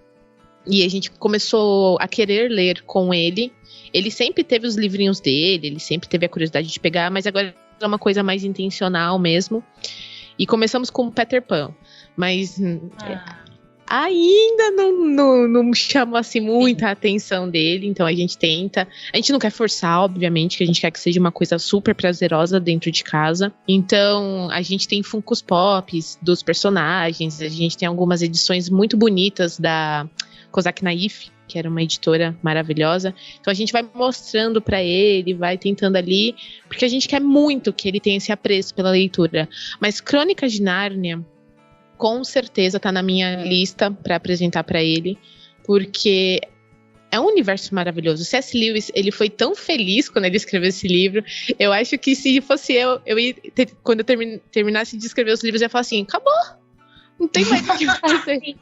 E a gente começou a querer ler com ele. Ele sempre teve os livrinhos dele, ele sempre teve a curiosidade de pegar, mas agora é uma coisa mais intencional mesmo. E começamos com o Peter Pan. Mas ainda não chama assim muita atenção dele, então a gente tenta. A gente não quer forçar, obviamente, que a gente quer que seja uma coisa super prazerosa dentro de casa. Então a gente tem Funkos Pops dos personagens, a gente tem algumas edições muito bonitas da Kozak Naif, que era uma editora maravilhosa. Então a gente vai mostrando pra ele, vai tentando ali, porque a gente quer muito que ele tenha esse apreço pela leitura. Mas Crônicas de Nárnia, com certeza tá na minha lista pra apresentar pra ele, porque é um universo maravilhoso. O C.S. Lewis, ele foi tão feliz quando ele escreveu esse livro. Eu acho que se fosse eu ia quando eu terminasse de escrever os livros, eu ia falar assim, acabou, não tem mais o que fazer.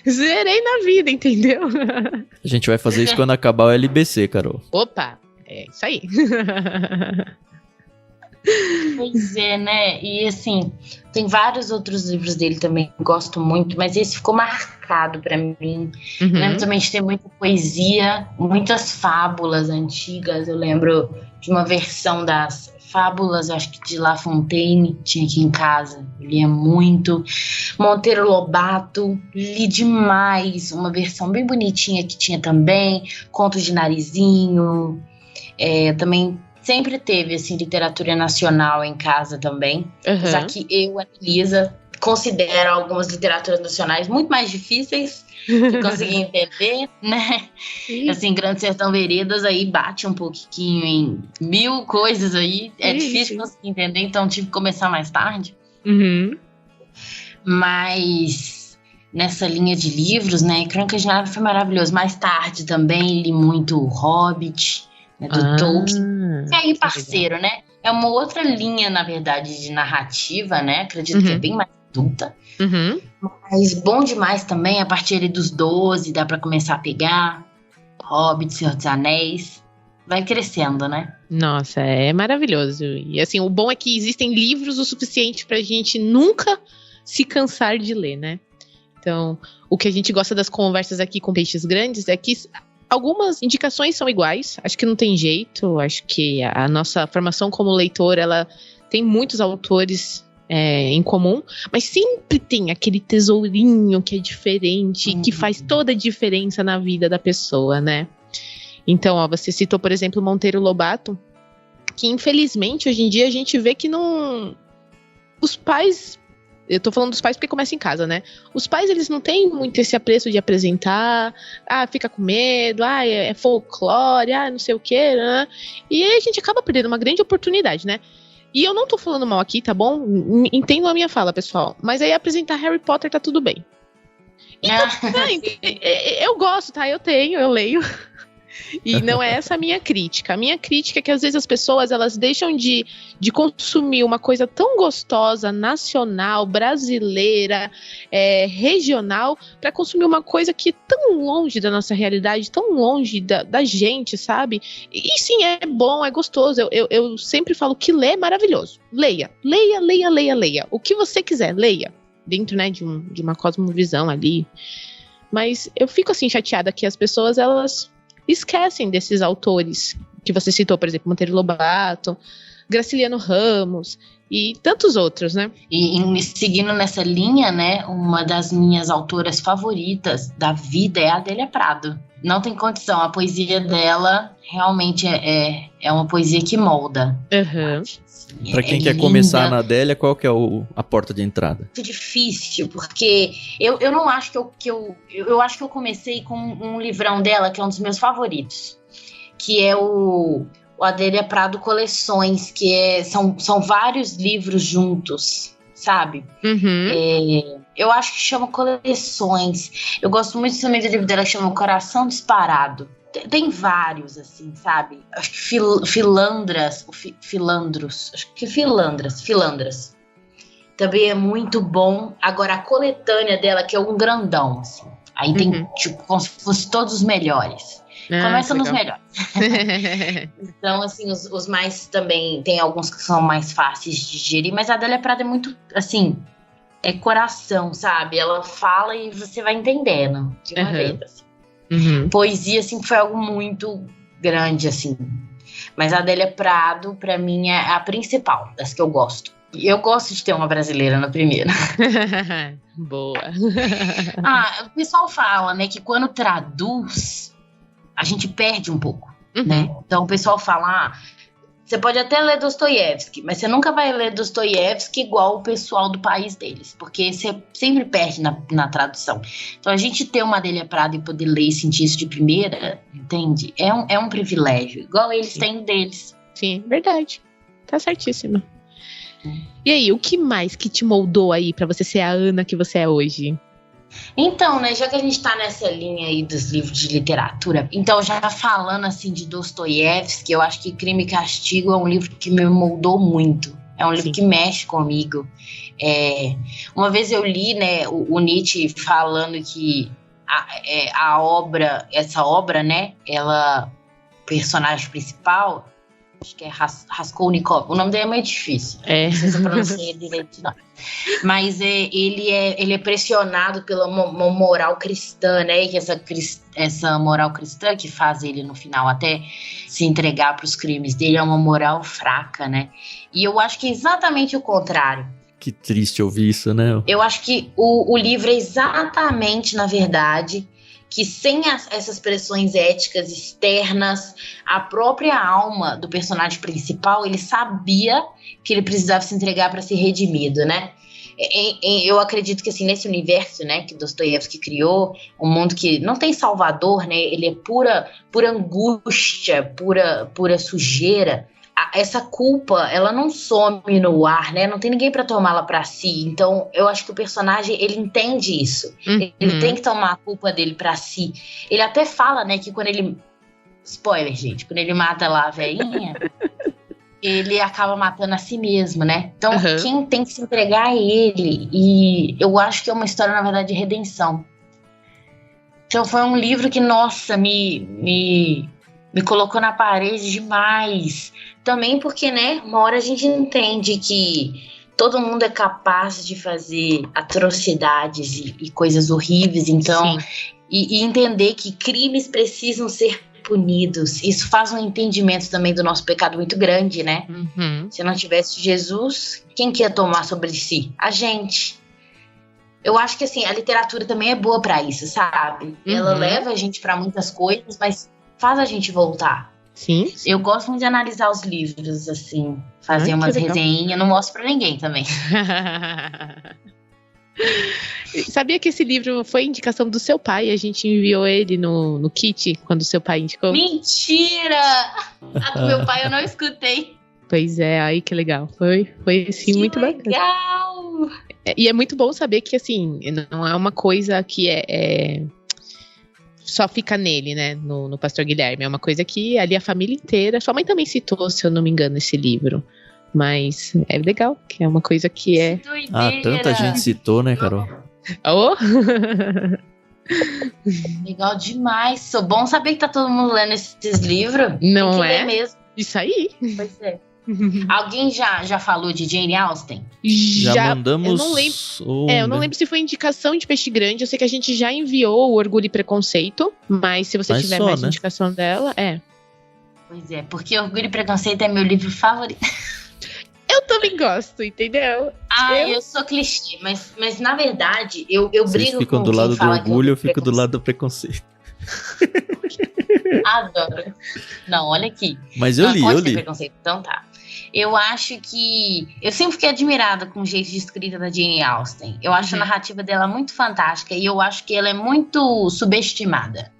Zerei na vida, entendeu? A gente vai fazer isso quando acabar o LBC, Carol. Opa, é isso aí. Pois é, né? E assim, tem vários outros livros dele também que eu gosto muito, mas esse ficou marcado pra mim. Eu lembro também de ter muita poesia, muitas fábulas antigas. Eu lembro de uma versão das fábulas, acho que de La Fontaine, tinha aqui em casa. Eu lia muito. Monteiro Lobato, li demais. Uma versão bem bonitinha que tinha também. Contos de Narizinho. Também sempre teve, assim, literatura nacional em casa também. Apesar que eu, a Elisa, considero algumas literaturas nacionais muito mais difíceis de conseguir entender, né? Assim, Grande Sertão Veredas aí bate um pouquinho em 1000 coisas aí. É difícil conseguir entender, então tive que começar mais tarde. Mas nessa linha de livros, né? Crônicas de Nárnia foi maravilhoso. Mais tarde também li muito Hobbit, né, do Tolkien. E aí, parceiro, né? É uma outra linha, na verdade, de narrativa, né? Acredito que é bem mais adulta. Mas bom demais também, a partir ali dos 12, dá pra começar a pegar. Hobbit, Senhor dos Anéis. Vai crescendo, né? Nossa, é maravilhoso. E assim, o bom é que existem livros o suficiente pra gente nunca se cansar de ler, né? Então, o que a gente gosta das conversas aqui com Peixes Grandes é que algumas indicações são iguais, acho que não tem jeito, acho que a nossa formação como leitor, ela tem muitos autores em comum, mas sempre tem aquele tesourinho que é diferente, que faz toda a diferença na vida da pessoa, né? Então, ó, você citou, por exemplo, Monteiro Lobato, que infelizmente hoje em dia a gente vê que não... Os pais... Eu tô falando dos pais porque começa em casa, né? Os pais, eles não têm muito esse apreço de apresentar, fica com medo, é folclore, não sei o quê, né? E aí a gente acaba perdendo uma grande oportunidade, né? E eu não tô falando mal aqui, tá bom? Entendam a minha fala, pessoal. Mas aí apresentar Harry Potter tá tudo bem. Então, eu gosto, tá? Eu leio. E não é essa a minha crítica. A minha crítica é que às vezes as pessoas, elas deixam de consumir uma coisa tão gostosa, nacional, brasileira, regional, para consumir uma coisa que é tão longe da nossa realidade, tão longe da gente, sabe? E sim, é bom, é gostoso. Eu sempre falo que ler é maravilhoso. Leia. O que você quiser, leia. Dentro, né, de uma cosmovisão ali. Mas eu fico assim chateada que as pessoas, elas esquecem desses autores que você citou, por exemplo, Monteiro Lobato, Graciliano Ramos e tantos outros, né? E seguindo nessa linha, né, uma das minhas autoras favoritas da vida é a Adélia Prado. Não tem condição, a poesia dela realmente é uma poesia que molda. Pra quem quer começar na Adélia, qual que é a porta de entrada? Muito difícil, porque eu não acho eu acho que eu comecei com um livrão dela, que é um dos meus favoritos, que é o Adélia Prado Coleções, que são vários livros juntos, sabe? Eu acho que chama Coleções. Eu gosto muito também do livro dela, que chama Coração Disparado. Tem vários, assim, sabe? Acho que Filandras. Também é muito bom. Agora, a coletânea dela, que é um grandão, assim. Aí tem, tipo, como se fosse todos os melhores. Começa nos melhores. Então, assim, os mais também... Tem alguns que são mais fáceis de digerir, mas a Adélia Prado é muito, assim... É coração, sabe? Ela fala e você vai entendendo de uma vez, assim. Poesia, assim, foi algo muito grande, assim. Mas a Adélia Prado, pra mim, é a principal, das que eu gosto. E eu gosto de ter uma brasileira na primeira. Boa. O pessoal fala, né, que quando traduz, a gente perde um pouco, né? Então o pessoal fala, você pode até ler Dostoiévski, mas você nunca vai ler Dostoiévski igual o pessoal do país deles, porque você sempre perde na tradução. Então a gente ter uma Adélia Prado e poder ler e sentir isso de primeira, entende? É um privilégio, igual eles têm deles. Sim, verdade. Tá certíssima. E aí, o que mais que te moldou aí pra você ser a Ana que você é hoje? Então, né, já que a gente tá nessa linha aí dos livros de literatura, então já falando assim de Dostoiévski, eu acho que Crime e Castigo é um livro que me moldou muito. É um livro que mexe comigo. Uma vez eu li, né, o Nietzsche falando que essa obra, né, ela, personagem principal, acho que é Raskolnikov. O nome dele é meio difícil. Não sei se eu pronunciei direito, não. Mas ele é pressionado pela moral cristã, né? E essa moral cristã que faz ele, no final, até se entregar para os crimes dele, é uma moral fraca, né? E eu acho que é exatamente o contrário. Que triste ouvir isso, né? Eu acho que o livro é exatamente, na verdade, que sem essas pressões éticas externas, a própria alma do personagem principal, ele sabia que ele precisava se entregar para ser redimido, né? Eu acredito que assim, nesse universo, né, que Dostoiévski criou, um mundo que não tem salvador, né, ele é pura angústia, pura sujeira. Essa culpa, ela não some no ar, né? Não tem ninguém pra tomá-la pra si. Então, eu acho que o personagem, ele entende isso. Ele tem que tomar a culpa dele pra si. Ele até fala, né, que quando ele... Spoiler, gente. Quando ele mata lá a velhinha, ele acaba matando a si mesmo, né? Então, quem tem que se entregar é ele. E eu acho que é uma história, na verdade, de redenção. Então, foi um livro que, nossa, me colocou na parede demais. Também porque, né, uma hora a gente entende que todo mundo é capaz de fazer atrocidades e coisas horríveis. Então, e entender que crimes precisam ser punidos. Isso faz um entendimento também do nosso pecado muito grande, né? Se não tivesse Jesus, quem que ia tomar sobre si? A gente. Eu acho que, assim, a literatura também é boa pra isso, sabe? Ela leva a gente pra muitas coisas, mas faz a gente voltar. Sim. Eu gosto muito de analisar os livros, assim, fazer umas resenhinhas, não mostro pra ninguém também. Sabia que esse livro foi indicação do seu pai? A gente enviou ele no kit quando o seu pai indicou. Mentira! A do meu pai eu não escutei. Pois é, aí que legal. Foi assim, muito bacana. Legal! E é muito bom saber que, assim, não é uma coisa que só fica nele, né, no Pastor Guilherme. É uma coisa que ali a família inteira... Sua mãe também citou, se eu não me engano, esse livro. Mas é legal, que é uma coisa que é... tanta gente citou, né, Carol? Oh! Legal demais. Sou bom saber que tá todo mundo lendo esses livros. Não tem que é? ler mesmo. Isso aí. Pois é. Alguém já falou de Jane Austen? Já mandamos. Eu não lembro. Eu não lembro se foi indicação de Peixe Grande. Eu sei que a gente já enviou o Orgulho e Preconceito. Mas se você tiver mais indicação dela, Pois é, porque Orgulho e Preconceito é meu livro favorito. Eu também gosto, entendeu? Eu sou clichê, mas na verdade eu brigo com quem fala. Vocês ficam do lado do orgulho, eu fico do lado do preconceito. Adoro. Não, olha aqui. Mas eu li. Preconceito. Então tá. Eu acho que... Eu sempre fiquei admirada com o jeito de escrita da Jane Austen. Eu acho a narrativa dela muito fantástica e eu acho que ela é muito subestimada.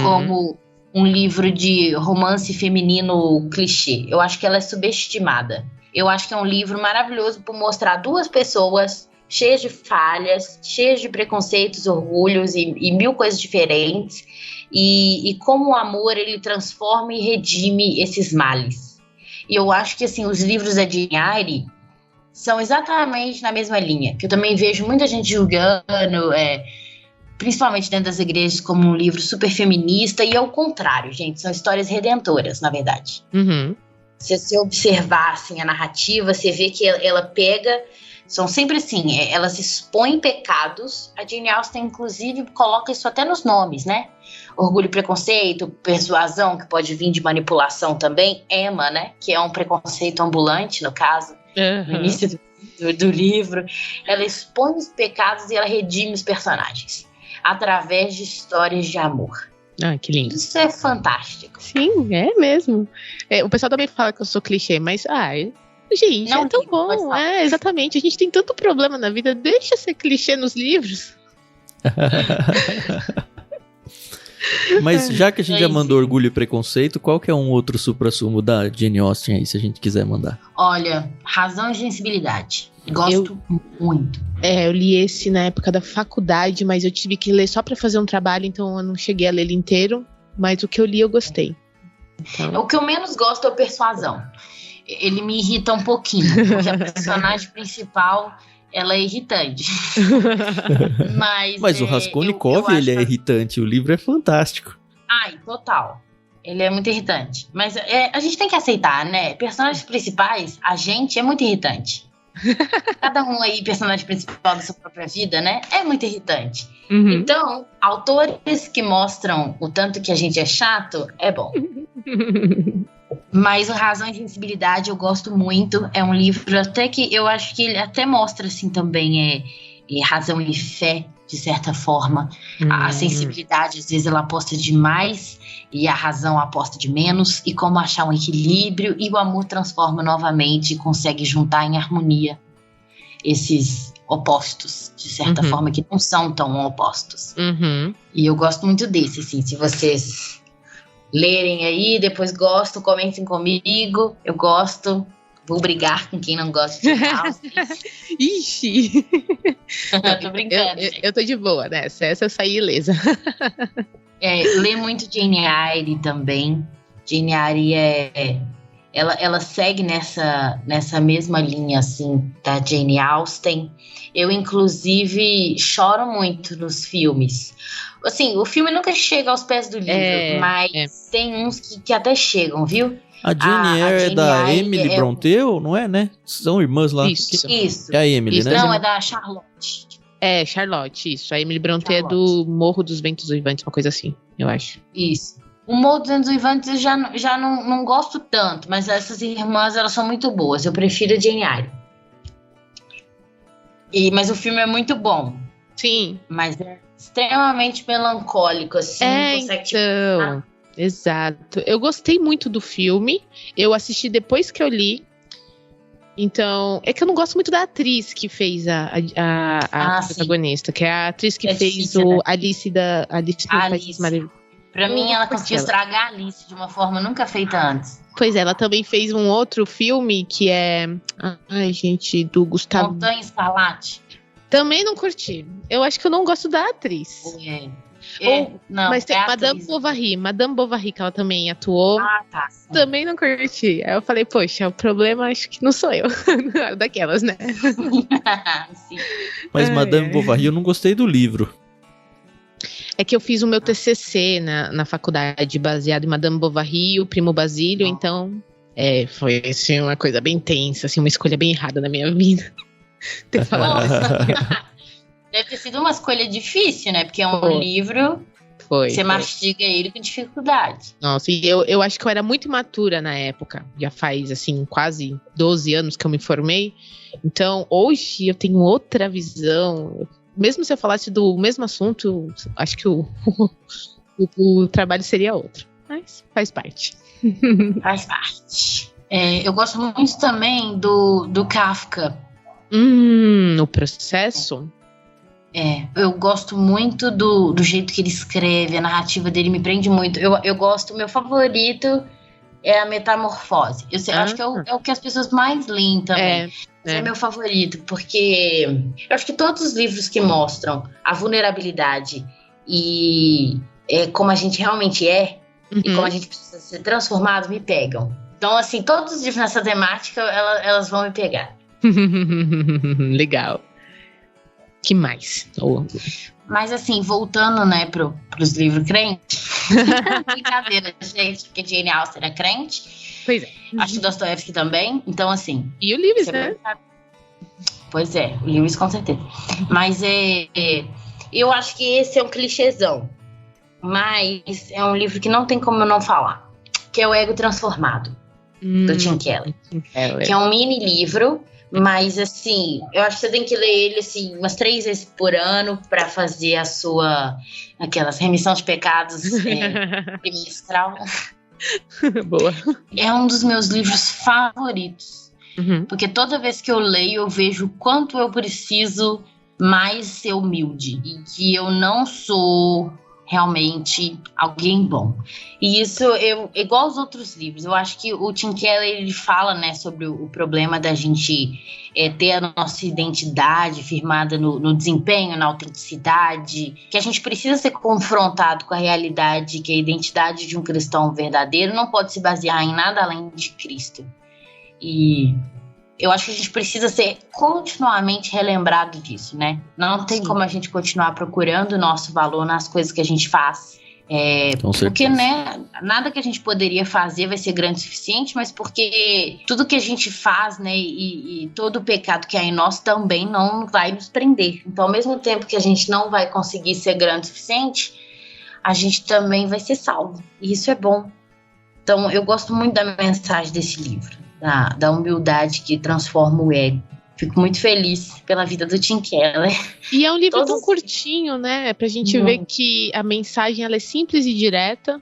Como um livro de romance feminino clichê. Eu acho que ela é subestimada. Eu acho que é um livro maravilhoso por mostrar duas pessoas cheias de falhas, cheias de preconceitos, orgulhos e mil coisas diferentes. E como o amor, ele transforma e redime esses males. E eu acho que, assim, os livros da Jane Eyre são exatamente na mesma linha. Que eu também vejo muita gente julgando, principalmente dentro das igrejas, como um livro super feminista. E é o contrário, gente. São histórias redentoras, na verdade. Se você observar, assim, a narrativa, você vê que ela pega... São sempre assim, ela se expõe em pecados. A Jane Austen, inclusive, coloca isso até nos nomes, né? Orgulho e preconceito, persuasão, que pode vir de manipulação também. Emma, né? Que é um preconceito ambulante, no caso, no início do livro. Ela expõe os pecados e ela redime os personagens através de histórias de amor. Que lindo. Isso é fantástico. Sim, é mesmo. O pessoal também fala que eu sou clichê, mas... gente, não, é tão bom. Exatamente. A gente tem tanto problema na vida. Deixa ser clichê nos livros. Mas já que a gente já mandou Orgulho e Preconceito, qual que é um outro suprassumo da Jane Austen aí, se a gente quiser mandar? Olha, Razão e Sensibilidade. Gosto muito. Eu li esse na época da faculdade, mas eu tive que ler só pra fazer um trabalho, então eu não cheguei a ler ele inteiro. Mas o que eu li, eu gostei. Então... O que eu menos gosto é o Persuasão. Ele me irrita um pouquinho, porque a personagem principal, ela é irritante. Mas o Raskolnikov, ele é irritante, o livro é fantástico. Total. Ele é muito irritante. Mas a gente tem que aceitar, né? Personagens principais, a gente é muito irritante. Cada um aí, personagem principal da sua própria vida, né? É muito irritante. Então, autores que mostram o tanto que a gente é chato, é bom. Mas o Razão e Sensibilidade eu gosto muito. É um livro até que eu acho que ele até mostra assim também Razão e Fé. de certa forma. A sensibilidade, às vezes, ela aposta demais e a razão aposta de menos. E como achar um equilíbrio. E o amor transforma novamente e consegue juntar em harmonia esses opostos, de certa forma, que não são tão opostos. E eu gosto muito desse, assim. Se vocês lerem aí, depois gostam, comentem comigo. Eu gosto. Vou brigar com quem não gosta de House. Ixi! Tô brincando. Eu tô de boa nessa. Essa eu saí ilesa. Lê muito Jane Eyre também. Jane Eyre ela segue nessa mesma linha, assim, da Jane Austen. Eu, inclusive, choro muito nos filmes. Assim, o filme nunca chega aos pés do livro, mas tem uns que até chegam, viu? A Jane Eyre é da Emily Brontë, não é, né? São irmãs lá. Isso. É a Emily, né? Não, é da Charlotte. É, Charlotte, isso. A Emily Brontë é do Morro dos Ventos Uivantes, uma coisa assim, eu acho. Isso. O Morro dos Ventos Uivantes eu já não gosto tanto, mas essas irmãs, elas são muito boas. Eu prefiro a Jane Eyre. Mas o filme é muito bom. Sim. Mas é extremamente melancólico, assim. Então... Exato. Eu gostei muito do filme. Eu assisti depois que eu li. Então, é que eu não gosto muito da atriz que fez a protagonista, que é a atriz que fez difícil, o Alice no País Maravilhoso. Pra mim, ela conseguiu estragar a Alice de uma forma nunca feita antes. Pois é, ela também fez um outro filme que é... Ai, gente, do Gustavo... Montanha Escarlate. Também não curti. Eu acho que eu não gosto da atriz. Mas tem Madame Bovary, que ela também atuou. Tá. Sim. Também não curti. Aí eu falei, poxa, o problema acho que não sou eu. Daquelas, né? Sim. Mas Madame Bovary eu não gostei do livro. É que eu fiz o meu TCC na faculdade, baseado em Madame Bovary e o Primo Basílio, então foi assim, uma coisa bem tensa, assim, uma escolha bem errada na minha vida. Ter falado Deve ter sido uma escolha difícil, né? Porque é um livro, você mastiga ele com dificuldade. Nossa, e eu acho que eu era muito imatura na época. Já faz, assim, quase 12 anos que eu me formei. Então, hoje eu tenho outra visão. Mesmo se eu falasse do mesmo assunto, acho que o trabalho seria outro. Mas faz parte. Faz parte. Eu gosto muito também do Kafka. O Processo? Eu gosto muito do jeito que ele escreve, a narrativa dele me prende muito. Eu gosto, meu favorito é a Metamorfose. Acho que é o que as pessoas mais leem também. Esse é meu favorito, porque eu acho que todos os livros que mostram a vulnerabilidade e como a gente realmente é, e como a gente precisa ser transformado, me pegam. Então, assim, todos os livros nessa temática, elas vão me pegar. Legal. Que mais? Mas assim, voltando, né, pros livros crentes. Brincadeira, gente, porque Jane Austen é crente. Pois é. Acho que Dostoiévski também. Então, assim. E o Lewis, né? Pois é, o Lewis com certeza. Mas eu acho que esse é um clichêzão. Mas é um livro que não tem como eu não falar. Que é O Ego Transformado, do Tim Keller. Que é um mini livro. Mas, assim, eu acho que você tem que ler ele, assim, umas 3 vezes por ano para fazer aquelas remissão de pecados trimestral. Boa. É um dos meus livros favoritos. Porque toda vez que eu leio, eu vejo o quanto eu preciso mais ser humilde. E que eu não sou realmente alguém bom. E isso, igual aos outros livros, eu acho que o Tim Keller, ele fala, né, sobre o problema da gente ter a nossa identidade firmada no desempenho, na autenticidade, que a gente precisa ser confrontado com a realidade, que a identidade de um cristão verdadeiro não pode se basear em nada além de Cristo. E eu acho que a gente precisa ser continuamente relembrado disso, né? Não tem como a gente continuar procurando o nosso valor nas coisas que a gente faz. Porque, né, nada que a gente poderia fazer vai ser grande o suficiente, mas porque tudo que a gente faz, né, e todo o pecado que há em nós também não vai nos prender. Então, ao mesmo tempo que a gente não vai conseguir ser grande o suficiente, a gente também vai ser salvo. E isso é bom. Então, eu gosto muito da mensagem desse livro. Da humildade que transforma o ego. Fico muito feliz pela vida do Tim Keller. E é um livro tão curtinho, né? Pra gente ver que a mensagem ela é simples e direta.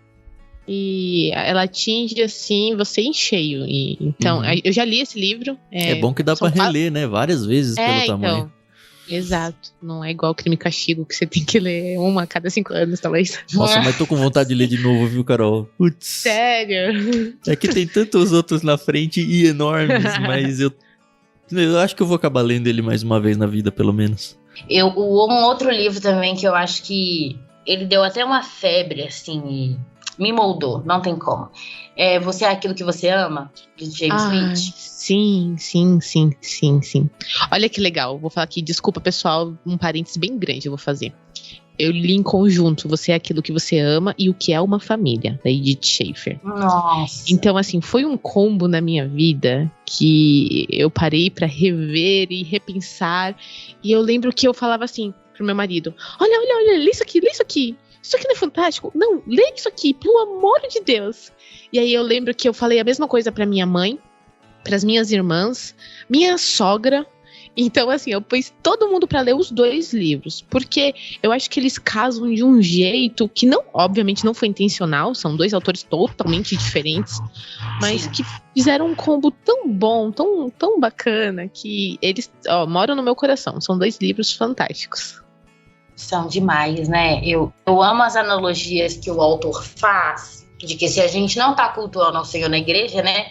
E ela atinge, assim, você em cheio. Então, eu já li esse livro. É bom que dá pra reler, né? Várias vezes pelo tamanho. Então, exato. Não é igual Crime e Castigo, que você tem que ler uma a cada 5 anos, talvez. Nossa, mas tô com vontade de ler de novo, viu, Carol? Putz. Sério? É que tem tantos outros na frente e enormes, mas eu acho que eu vou acabar lendo ele mais uma vez na vida, pelo menos. Um outro livro também que eu acho que ele deu até uma febre, assim, me moldou, não tem como. Você é Aquilo que Você Ama, de James Smith. Sim. Olha que legal, vou falar aqui, desculpa pessoal, um parênteses bem grande eu vou fazer. Eu li em conjunto Você é Aquilo que Você Ama e O que é uma Família, da Edith Schaefer. Nossa. Então, assim, foi um combo na minha vida que eu parei pra rever e repensar. E eu lembro que eu falava assim pro meu marido: olha, lê isso aqui. Isso aqui não é fantástico? Não, lê isso aqui, pelo amor de Deus. E aí eu lembro que eu falei a mesma coisa pra minha mãe, pras minhas irmãs, minha sogra. Então, assim, eu pus todo mundo pra ler os 2 livros, porque eu acho que eles casam de um jeito que obviamente não foi intencional, são 2 autores totalmente diferentes, mas que fizeram um combo tão bom, tão bacana, que eles moram no meu coração. São 2 livros fantásticos. São demais, né? Eu amo as analogias que o autor faz, de que se a gente não tá cultuando ao Senhor na igreja, né?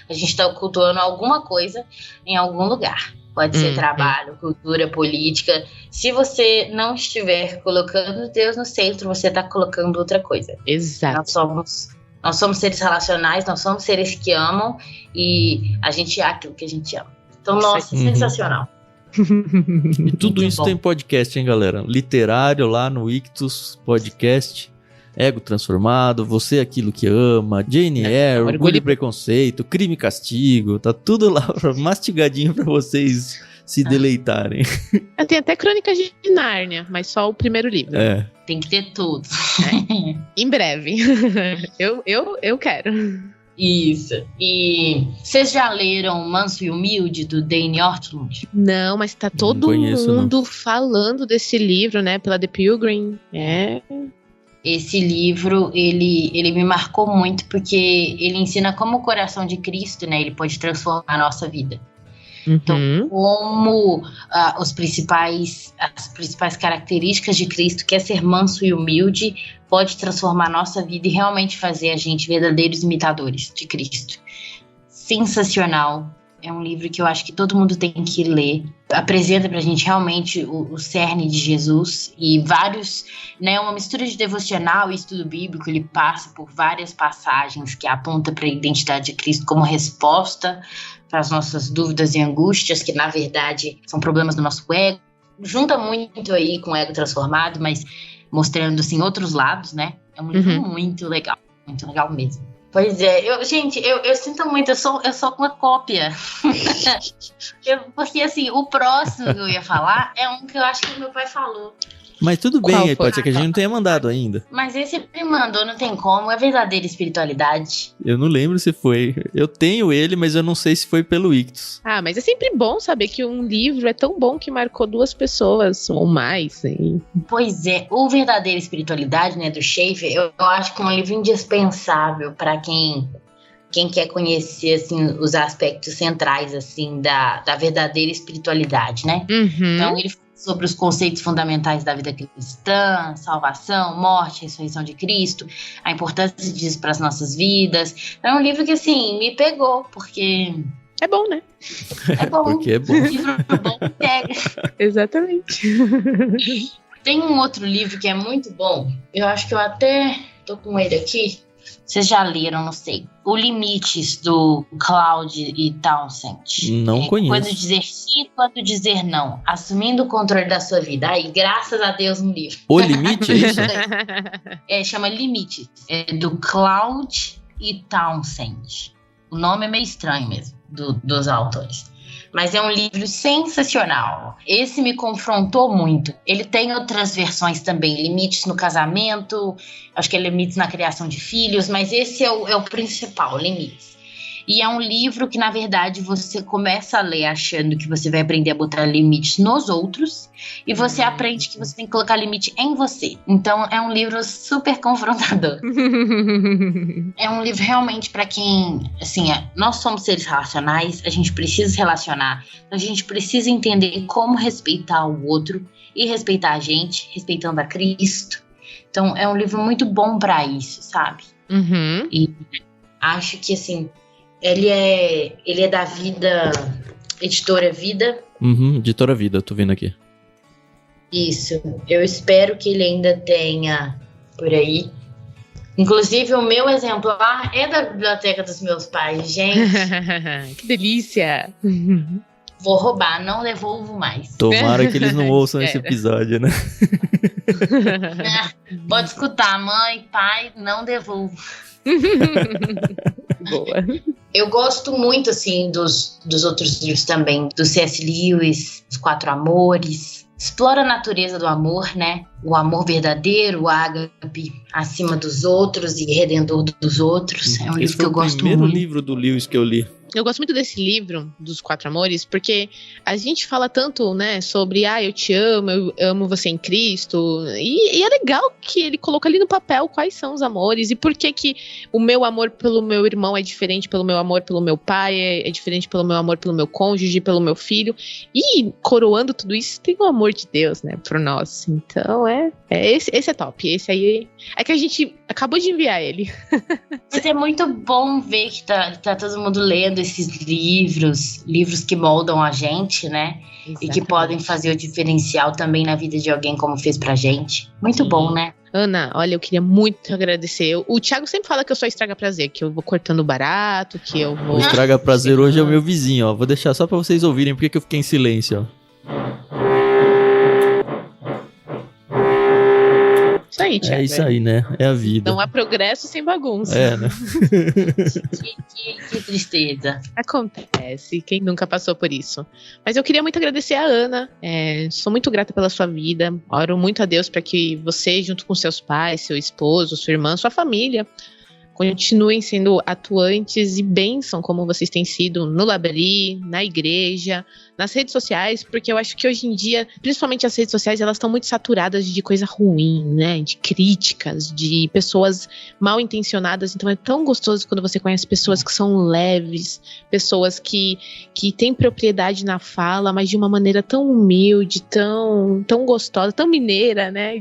A gente tá cultuando alguma coisa em algum lugar. Pode ser trabalho, cultura, política. Se você não estiver colocando Deus no centro, você está colocando outra coisa. Exato. Nós somos seres relacionais, nós somos seres que amam e a gente é aquilo que a gente ama. Então, nossa, sensacional. E tudo isso tem podcast, hein, galera? Literário lá no Ictus Podcast. Ego Transformado, Você é Aquilo que Ama, Jane Eyre, Orgulho e Preconceito, Crime e Castigo, tá tudo lá mastigadinho pra vocês se deleitarem. Tem até Crônicas de Nárnia, mas só o primeiro livro. Tem que ter tudo. Em breve. Eu quero. Isso. E vocês já leram Manso e Humilde, do Dane Ortlund? Não, mas tá todo mundo falando desse livro, né, pela The Pilgrim. Esse livro, ele me marcou muito porque ele ensina como o coração de Cristo, né, ele pode transformar a nossa vida. Então, como as principais características de Cristo, que é ser manso e humilde, pode transformar a nossa vida e realmente fazer a gente verdadeiros imitadores de Cristo. Sensacional. É um livro que eu acho que todo mundo tem que ler. Apresenta pra gente realmente o cerne de Jesus e vários, né, uma mistura de devocional e estudo bíblico. Ele passa por várias passagens que apontam para a identidade de Cristo como resposta para as nossas dúvidas e angústias, que na verdade são problemas do nosso ego. Junta muito aí com o ego transformado, mas mostrando assim outros lados, né? É um livro muito legal mesmo. Pois é, eu sinto muito, eu sou uma cópia. Porque assim, o próximo que eu ia falar é um que eu acho que o meu pai falou. Mas tudo bem, pode ser que a gente não tenha mandado ainda. Mas esse me mandou, não tem como, é verdadeira espiritualidade. Eu não lembro se foi. Eu tenho ele, mas eu não sei se foi pelo Ictus. Mas é sempre bom saber que um livro é tão bom que marcou 2 pessoas ou mais. Hein? Pois é, o Verdadeira Espiritualidade, né, do Schaefer, eu acho que é um livro indispensável para quem quer conhecer assim, os aspectos centrais assim, da verdadeira espiritualidade, né? Então ele sobre os conceitos fundamentais da vida cristã, salvação, morte, ressurreição de Cristo, a importância disso para as nossas vidas. É um livro que, assim, me pegou, porque... É bom, né? É bom. Porque é bom. Livro bom pega. Exatamente. Tem um outro livro que é muito bom, eu acho que eu até tô com ele aqui. Vocês já leram, não sei. O Limites, do Cloud e Townsend. Não conheço. Quando dizer sim, quando dizer não. Assumindo o controle da sua vida. Aí, graças a Deus, um livro. O Limite, é isso? Chama Limites. É do Cloud e Townsend. O nome é meio estranho mesmo, dos autores. Mas é um livro sensacional. Esse me confrontou muito. Ele tem outras versões também. Limites no casamento, acho que é limites na criação de filhos, mas esse é o principal, limites. E é um livro que, na verdade, você começa a ler achando que você vai aprender a botar limites nos outros e você aprende que você tem que colocar limite em você. Então, é um livro super confrontador. É um livro realmente para quem, assim, nós somos seres relacionais, a gente precisa se relacionar, a gente precisa entender como respeitar o outro e respeitar a gente, respeitando a Cristo. Então, é um livro muito bom para isso, sabe? Uhum. E acho que, assim, ele é da Vida, Editora Vida. Editora Vida, tô vendo aqui. Isso. Eu espero que ele ainda tenha por aí. Inclusive, o meu exemplar é da biblioteca dos meus pais, gente. Que delícia! Vou roubar, não devolvo mais. Tomara que eles não ouçam esse episódio, né? Pode escutar, mãe, pai, não devolvo. Boa. Eu gosto muito, assim, dos outros livros também, do C.S. Lewis, Os Quatro Amores. Explora a natureza do amor, né? O amor verdadeiro, o ágape acima dos outros e redentor dos outros. É um livro que eu gosto muito. Esse foi o primeiro livro do Lewis que eu li. Eu gosto muito desse livro, dos Quatro Amores, porque a gente fala tanto, né, sobre eu te amo, eu amo você em Cristo, e é legal que ele coloca ali no papel quais são os amores, e por que o meu amor pelo meu irmão é diferente pelo meu amor pelo meu pai, é diferente pelo meu amor pelo meu cônjuge, pelo meu filho, e coroando tudo isso, tem o amor de Deus, né, por nós. Então, esse é top, esse aí é que a gente acabou de enviar ele. Mas é muito bom ver que tá todo mundo lendo esses livros que moldam a gente, né? Exatamente. E que podem fazer o diferencial também na vida de alguém, como fez pra gente. Muito bom, né? Ana, olha, eu queria muito agradecer. O Thiago sempre fala que eu só estraga prazer, que eu vou cortando barato, que eu vou... O estraga prazer hoje é o meu vizinho, ó. Vou deixar só pra vocês ouvirem porque que eu fiquei em silêncio, ó. Isso aí, Thiago. É isso aí, né? É a vida. Não há progresso sem bagunça. É, né? Que tristeza. Acontece. Quem nunca passou por isso? Mas eu queria muito agradecer a Ana. Sou muito grata pela sua vida. Oro muito a Deus para que você, junto com seus pais, seu esposo, sua irmã, sua família, continuem sendo atuantes e bênção como vocês têm sido no Labri, na igreja, nas redes sociais, porque eu acho que hoje em dia, principalmente as redes sociais, elas estão muito saturadas de coisa ruim, né? De críticas, de pessoas mal intencionadas. Então é tão gostoso quando você conhece pessoas que são leves, pessoas que têm propriedade na fala, mas de uma maneira tão humilde, tão gostosa, tão mineira, né?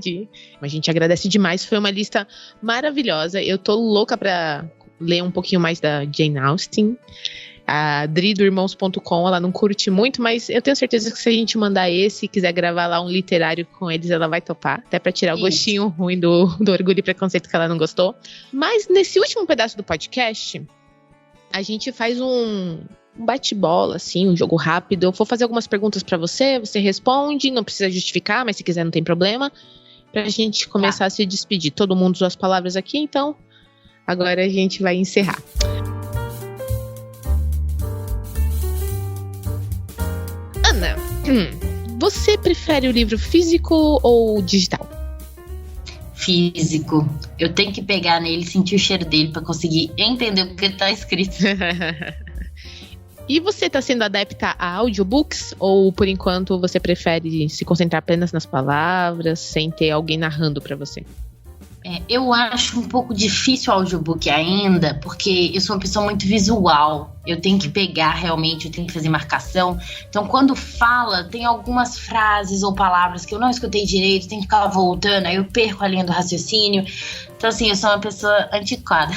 A gente agradece demais, foi uma lista maravilhosa. Eu tô louca pra ler um pouquinho mais da Jane Austen. A Dri do Irmãos.com, ela não curte muito, mas eu tenho certeza que se a gente mandar esse e quiser gravar lá um literário com eles, ela vai topar, até pra tirar o gostinho ruim do Orgulho e Preconceito que ela não gostou. Mas nesse último pedaço do podcast, a gente faz um bate-bola, assim, um jogo rápido. Eu vou fazer algumas perguntas pra você responde, não precisa justificar, mas se quiser não tem problema, pra gente começar a se despedir. Todo mundo usou as palavras aqui, então agora a gente vai encerrar. Ana, você prefere o livro físico ou digital? Físico. Eu tenho que pegar nele e sentir o cheiro dele pra conseguir entender o que tá escrito. E você tá sendo adepta a audiobooks? Ou, por enquanto, você prefere se concentrar apenas nas palavras, sem ter alguém narrando pra você? Eu acho um pouco difícil o audiobook ainda, porque eu sou uma pessoa muito visual. Eu tenho que pegar realmente, eu tenho que fazer marcação. Então, quando fala, tem algumas frases ou palavras que eu não escutei direito, tenho que ficar voltando, aí eu perco a linha do raciocínio. Então, assim, eu sou uma pessoa antiquada.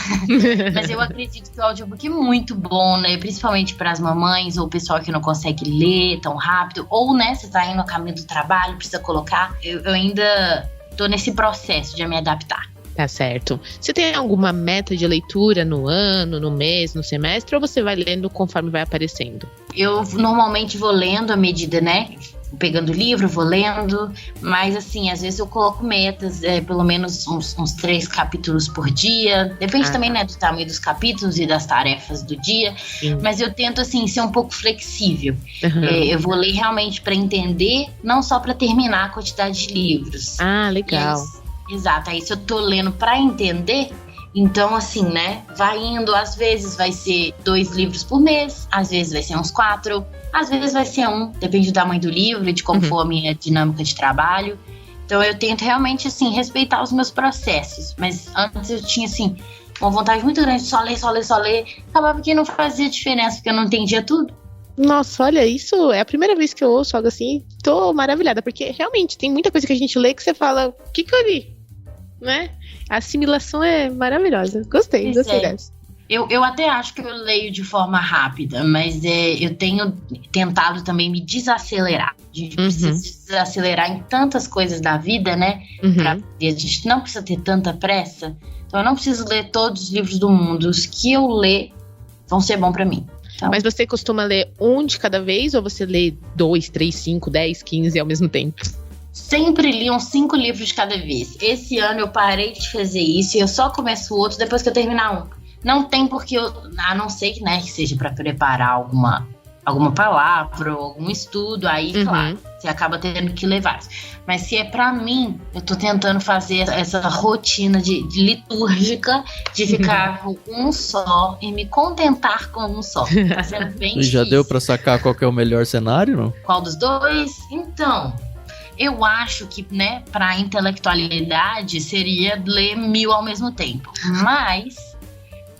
Mas eu acredito que o audiobook é muito bom, né? Principalmente para as mamães ou o pessoal que não consegue ler tão rápido. Ou, né, você tá indo no caminho do trabalho, precisa colocar. Eu ainda tô nesse processo de me adaptar. Tá certo. Você tem alguma meta de leitura no ano, no mês, no semestre, ou você vai lendo conforme vai aparecendo? Eu normalmente vou lendo à medida, né? Pegando o livro, vou lendo, mas assim, às vezes eu coloco metas, pelo menos uns 3 capítulos por dia, depende também, né, do tamanho dos capítulos e das tarefas do dia. Sim. Mas eu tento, assim, ser um pouco flexível. Eu vou ler realmente para entender, não só para terminar a quantidade de livros. Legal. Exato, aí se eu tô lendo para entender, Então, assim, né, vai indo, às vezes vai ser 2 livros por mês, às vezes vai ser uns 4, às vezes vai ser 1, depende do tamanho do livro, de como for a minha dinâmica de trabalho. Então eu tento realmente, assim, respeitar os meus processos, mas antes eu tinha, assim, uma vontade muito grande de só ler, acabava que não fazia diferença, porque eu não entendia tudo. Nossa, olha, isso é a primeira vez que eu ouço algo assim, tô maravilhada, porque realmente tem muita coisa que a gente lê que você fala, o que eu li? Né? A assimilação é maravilhosa. Gostei dessa. Eu até acho que eu leio de forma rápida, mas eu tenho tentado também me desacelerar. A gente precisa desacelerar em tantas coisas da vida, né? A gente não precisa ter tanta pressa. Então eu não preciso ler todos os livros do mundo. Os que eu ler vão ser bons pra mim. Então, mas você costuma ler um de cada vez ou você lê 2, 3, 5, 10, 15 ao mesmo tempo? Sempre li uns 5 livros de cada vez. Esse ano eu parei de fazer isso e eu só começo o outro depois que eu terminar um. Não tem porque a não ser que, né, que seja para preparar alguma palavra ou algum estudo, aí, claro, você acaba tendo que ler vários. Mas se é pra mim, eu tô tentando fazer essa rotina de litúrgica, de ficar com um só e me contentar com um só. Tá sendo bem difícil. Já deu pra sacar qual que é o melhor cenário, não? Qual dos dois? Então, eu acho que, né, pra intelectualidade seria ler 1000 ao mesmo tempo. Mas,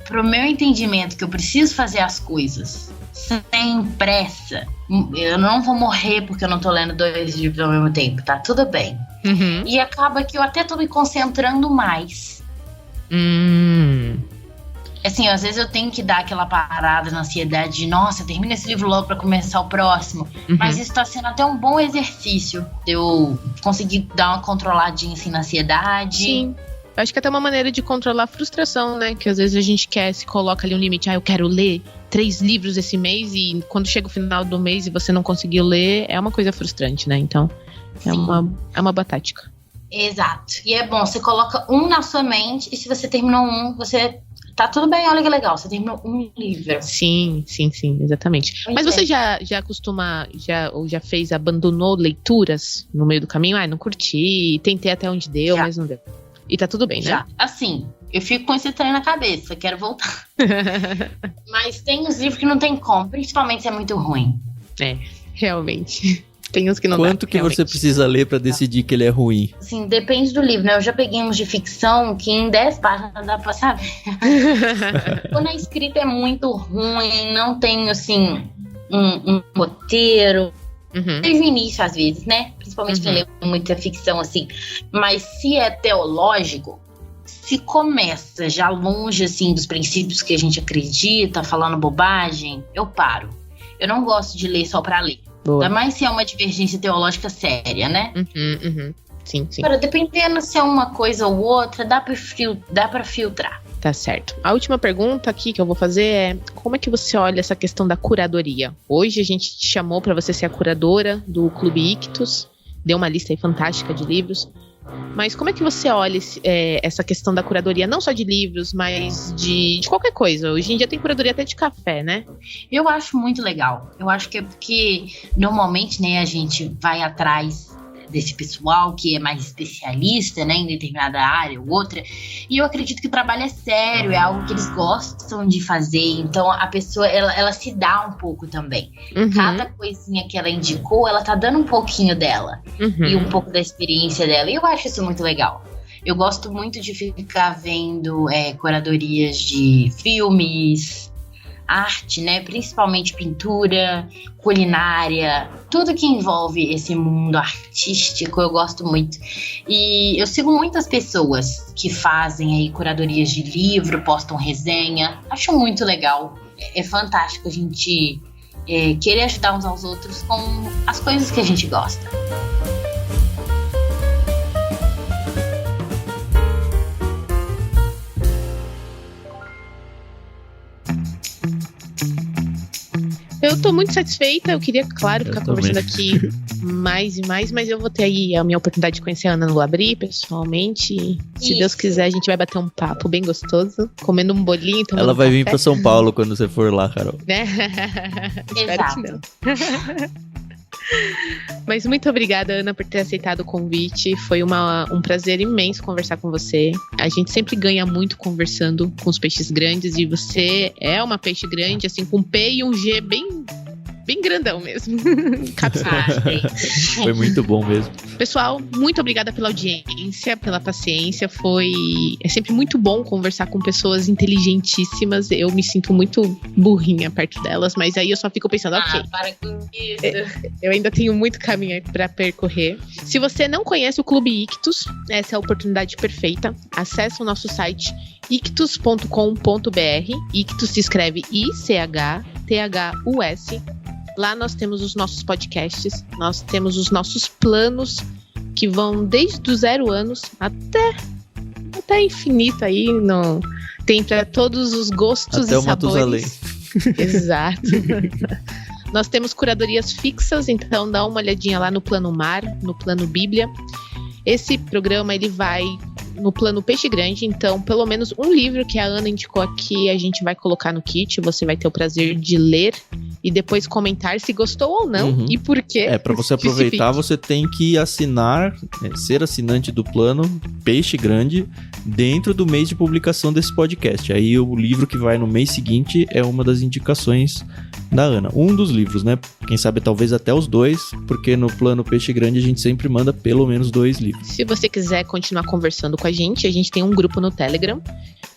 pro meu entendimento que eu preciso fazer as coisas sem pressa, eu não vou morrer porque eu não tô lendo 2 livros ao mesmo tempo, tá? Tudo bem. E acaba que eu até tô me concentrando mais. Assim, às vezes eu tenho que dar aquela parada na ansiedade de, nossa, termina esse livro logo pra começar o próximo. Mas isso tá sendo até um bom exercício de eu conseguir dar uma controladinha assim na ansiedade. Sim. Eu acho que é até uma maneira de controlar a frustração, né? Que às vezes a gente se coloca ali um limite. Eu quero ler 3 livros esse mês e quando chega o final do mês e você não conseguiu ler, é uma coisa frustrante, né? Então, é uma boa tática. Exato. E é bom, você coloca um na sua mente e se você terminou um, você... Tá tudo bem, olha que legal, você terminou um livro. Sim, exatamente. Mas você já costuma, já fez, abandonou leituras no meio do caminho? Não curti, tentei até onde deu, mas não deu. E tá tudo bem, né? Já. Assim, eu fico com esse trem na cabeça, quero voltar. Mas tem uns livros que não tem como, principalmente se é muito ruim. É, realmente. Tem uns que não Quanto dá, que realmente. você precisa ler pra decidir que ele é ruim? Assim, depende do livro, né? Eu já peguei uns de ficção que em 10 páginas dá pra saber. Quando a escrita é muito ruim, não tem, assim, um roteiro. Desde o início, às vezes, né? Principalmente quem lê muita ficção, assim. Mas se é teológico, se começa já longe, assim, dos princípios que a gente acredita, falando bobagem, eu paro. Eu não gosto de ler só pra ler. Ainda mais se é uma divergência teológica séria, né? Sim. Agora, dependendo se é uma coisa ou outra, dá pra filtrar. Tá certo. A última pergunta aqui que eu vou fazer é: como é que você olha essa questão da curadoria? Hoje a gente te chamou para você ser a curadora do Clube Ictus, deu uma lista aí fantástica de livros. Mas como é que você olha essa questão da curadoria, não só de livros, mas de qualquer coisa? Hoje em dia tem curadoria até de café, né? Eu acho muito legal. Eu acho que é porque normalmente, né, a gente vai atrás desse pessoal que é mais especialista, né, em determinada área ou outra, e eu acredito que o trabalho é sério, é algo que eles gostam de fazer, então a pessoa, ela se dá um pouco também. Cada coisinha que ela indicou, ela tá dando um pouquinho dela, e um pouco da experiência dela, e eu acho isso muito legal. Eu gosto muito de ficar vendo curadorias de filmes, arte, né? Principalmente pintura, culinária, tudo que envolve esse mundo artístico, eu gosto muito. E eu sigo muitas pessoas que fazem aí curadorias de livro, postam resenha. Acho muito legal. É fantástico a gente querer ajudar uns aos outros com as coisas que a gente gosta. Eu tô muito satisfeita, eu queria, claro, ficar conversando aqui mais e mais, mas eu vou ter aí a minha oportunidade de conhecer a Ana no Labri, pessoalmente. Se Deus quiser, a gente vai bater um papo bem gostoso, comendo um bolinho, tomando Ela vai café. vir pra São Paulo quando você for lá, Carol. Né? Espero que não. Mas muito obrigada, Ana, por ter aceitado o convite. Foi um prazer imenso conversar com você. A gente sempre ganha muito conversando com os peixes grandes e você é uma peixe grande, assim, com um P e um G bem grandão mesmo. Foi muito bom mesmo. Pessoal, muito obrigada pela audiência, pela paciência. É sempre muito bom conversar com pessoas inteligentíssimas. Eu me sinto muito burrinha perto delas, mas aí eu só fico pensando, ok. Para com isso. Eu ainda tenho muito caminho para percorrer. Se você não conhece o Clube Ictus, essa é a oportunidade perfeita. Acesse o nosso site ictus.com.br. Ictus se escreve ICHTHUS. Lá nós temos os nossos podcasts, nós temos os nossos planos que vão desde os 0 anos até infinito aí. Tem para todos os gostos até e sabores. Exato. Nós temos curadorias fixas, então dá uma olhadinha lá no Plano Mar, no Plano Bíblia. Esse programa ele vai no Plano Peixe Grande, então pelo menos um livro que a Ana indicou aqui a gente vai colocar no kit, você vai ter o prazer de ler e depois comentar se gostou ou não e por quê. Para você aproveitar, você tem que assinar, ser assinante do Plano Peixe Grande dentro do mês de publicação desse podcast. Aí o livro que vai no mês seguinte é uma das indicações da Ana. Um dos livros, né? Quem sabe talvez até os 2, porque no Plano Peixe Grande a gente sempre manda pelo menos 2 livros. Se você quiser continuar conversando com a gente tem um grupo no Telegram.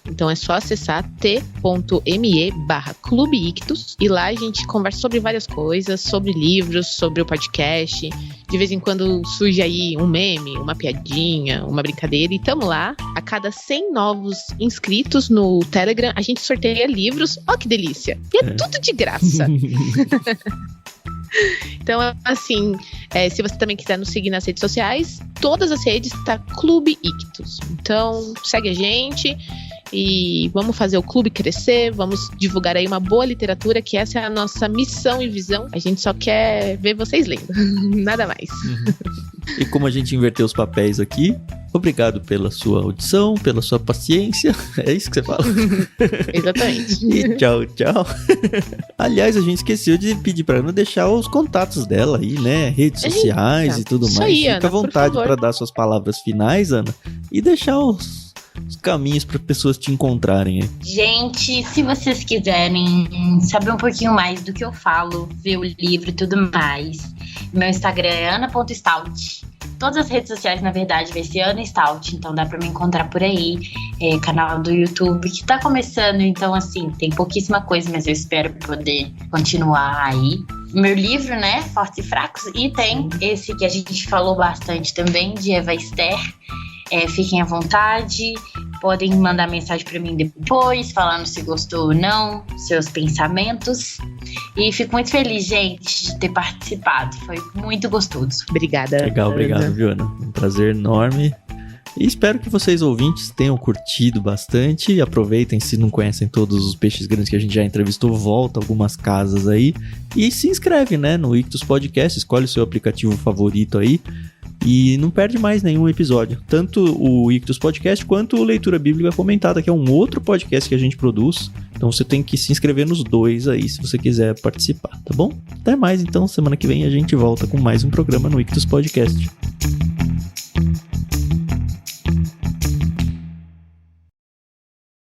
Então é só acessar t.me/Clube Ictus e lá a gente conversa sobre várias coisas, sobre livros, sobre o podcast. De vez em quando surge aí um meme, uma piadinha, uma brincadeira e tamo lá. A cada 100 novos inscritos no Telegram, a gente sorteia livros. Ó, que delícia! E é tudo de graça. Então, assim, se você também quiser nos seguir nas redes sociais, todas as redes tá Clube Ictus. Então, segue a gente e vamos fazer o clube crescer, vamos divulgar aí uma boa literatura, que essa é a nossa missão e visão. A gente só quer ver vocês lendo, nada mais. E como a gente inverteu os papéis aqui, obrigado pela sua audição, pela sua paciência. É isso que você fala? Exatamente. E tchau, tchau. Aliás, a gente esqueceu de pedir pra Ana deixar os contatos dela aí, né? Redes sociais e tudo mais. Aí, Fica Ana, à vontade para dar suas palavras finais, Ana. E deixar os caminhos para pessoas te encontrarem aí. Gente, se vocês quiserem saber um pouquinho mais do que eu falo, ver o livro e tudo mais, meu Instagram é ana.stout. Todas as redes sociais, na verdade, vai ser Ana Stout, então dá pra me encontrar por aí. Canal do YouTube que tá começando, então assim, tem pouquíssima coisa, mas eu espero poder continuar aí. Meu livro, né, Fortes e Fracos, e tem esse que a gente falou bastante também, de Eva Esther. Fiquem à vontade, podem mandar mensagem para mim depois, falando se gostou ou não, seus pensamentos. E fico muito feliz, gente, de ter participado. Foi muito gostoso. Obrigada. Legal, obrigado, viu, Ana? Um prazer enorme. E espero que vocês, ouvintes, tenham curtido bastante. Aproveitem, se não conhecem todos os peixes grandes que a gente já entrevistou, volta algumas casas aí. E se inscreve, né, no Ictus Podcast, escolhe o seu aplicativo favorito aí. E não perde mais nenhum episódio. Tanto o Ictus Podcast quanto o Leitura Bíblica Comentada, que é um outro podcast que a gente produz. Então você tem que se inscrever nos 2 aí, se você quiser participar, tá bom? Até mais, então. Semana que vem a gente volta com mais um programa no Ictus Podcast.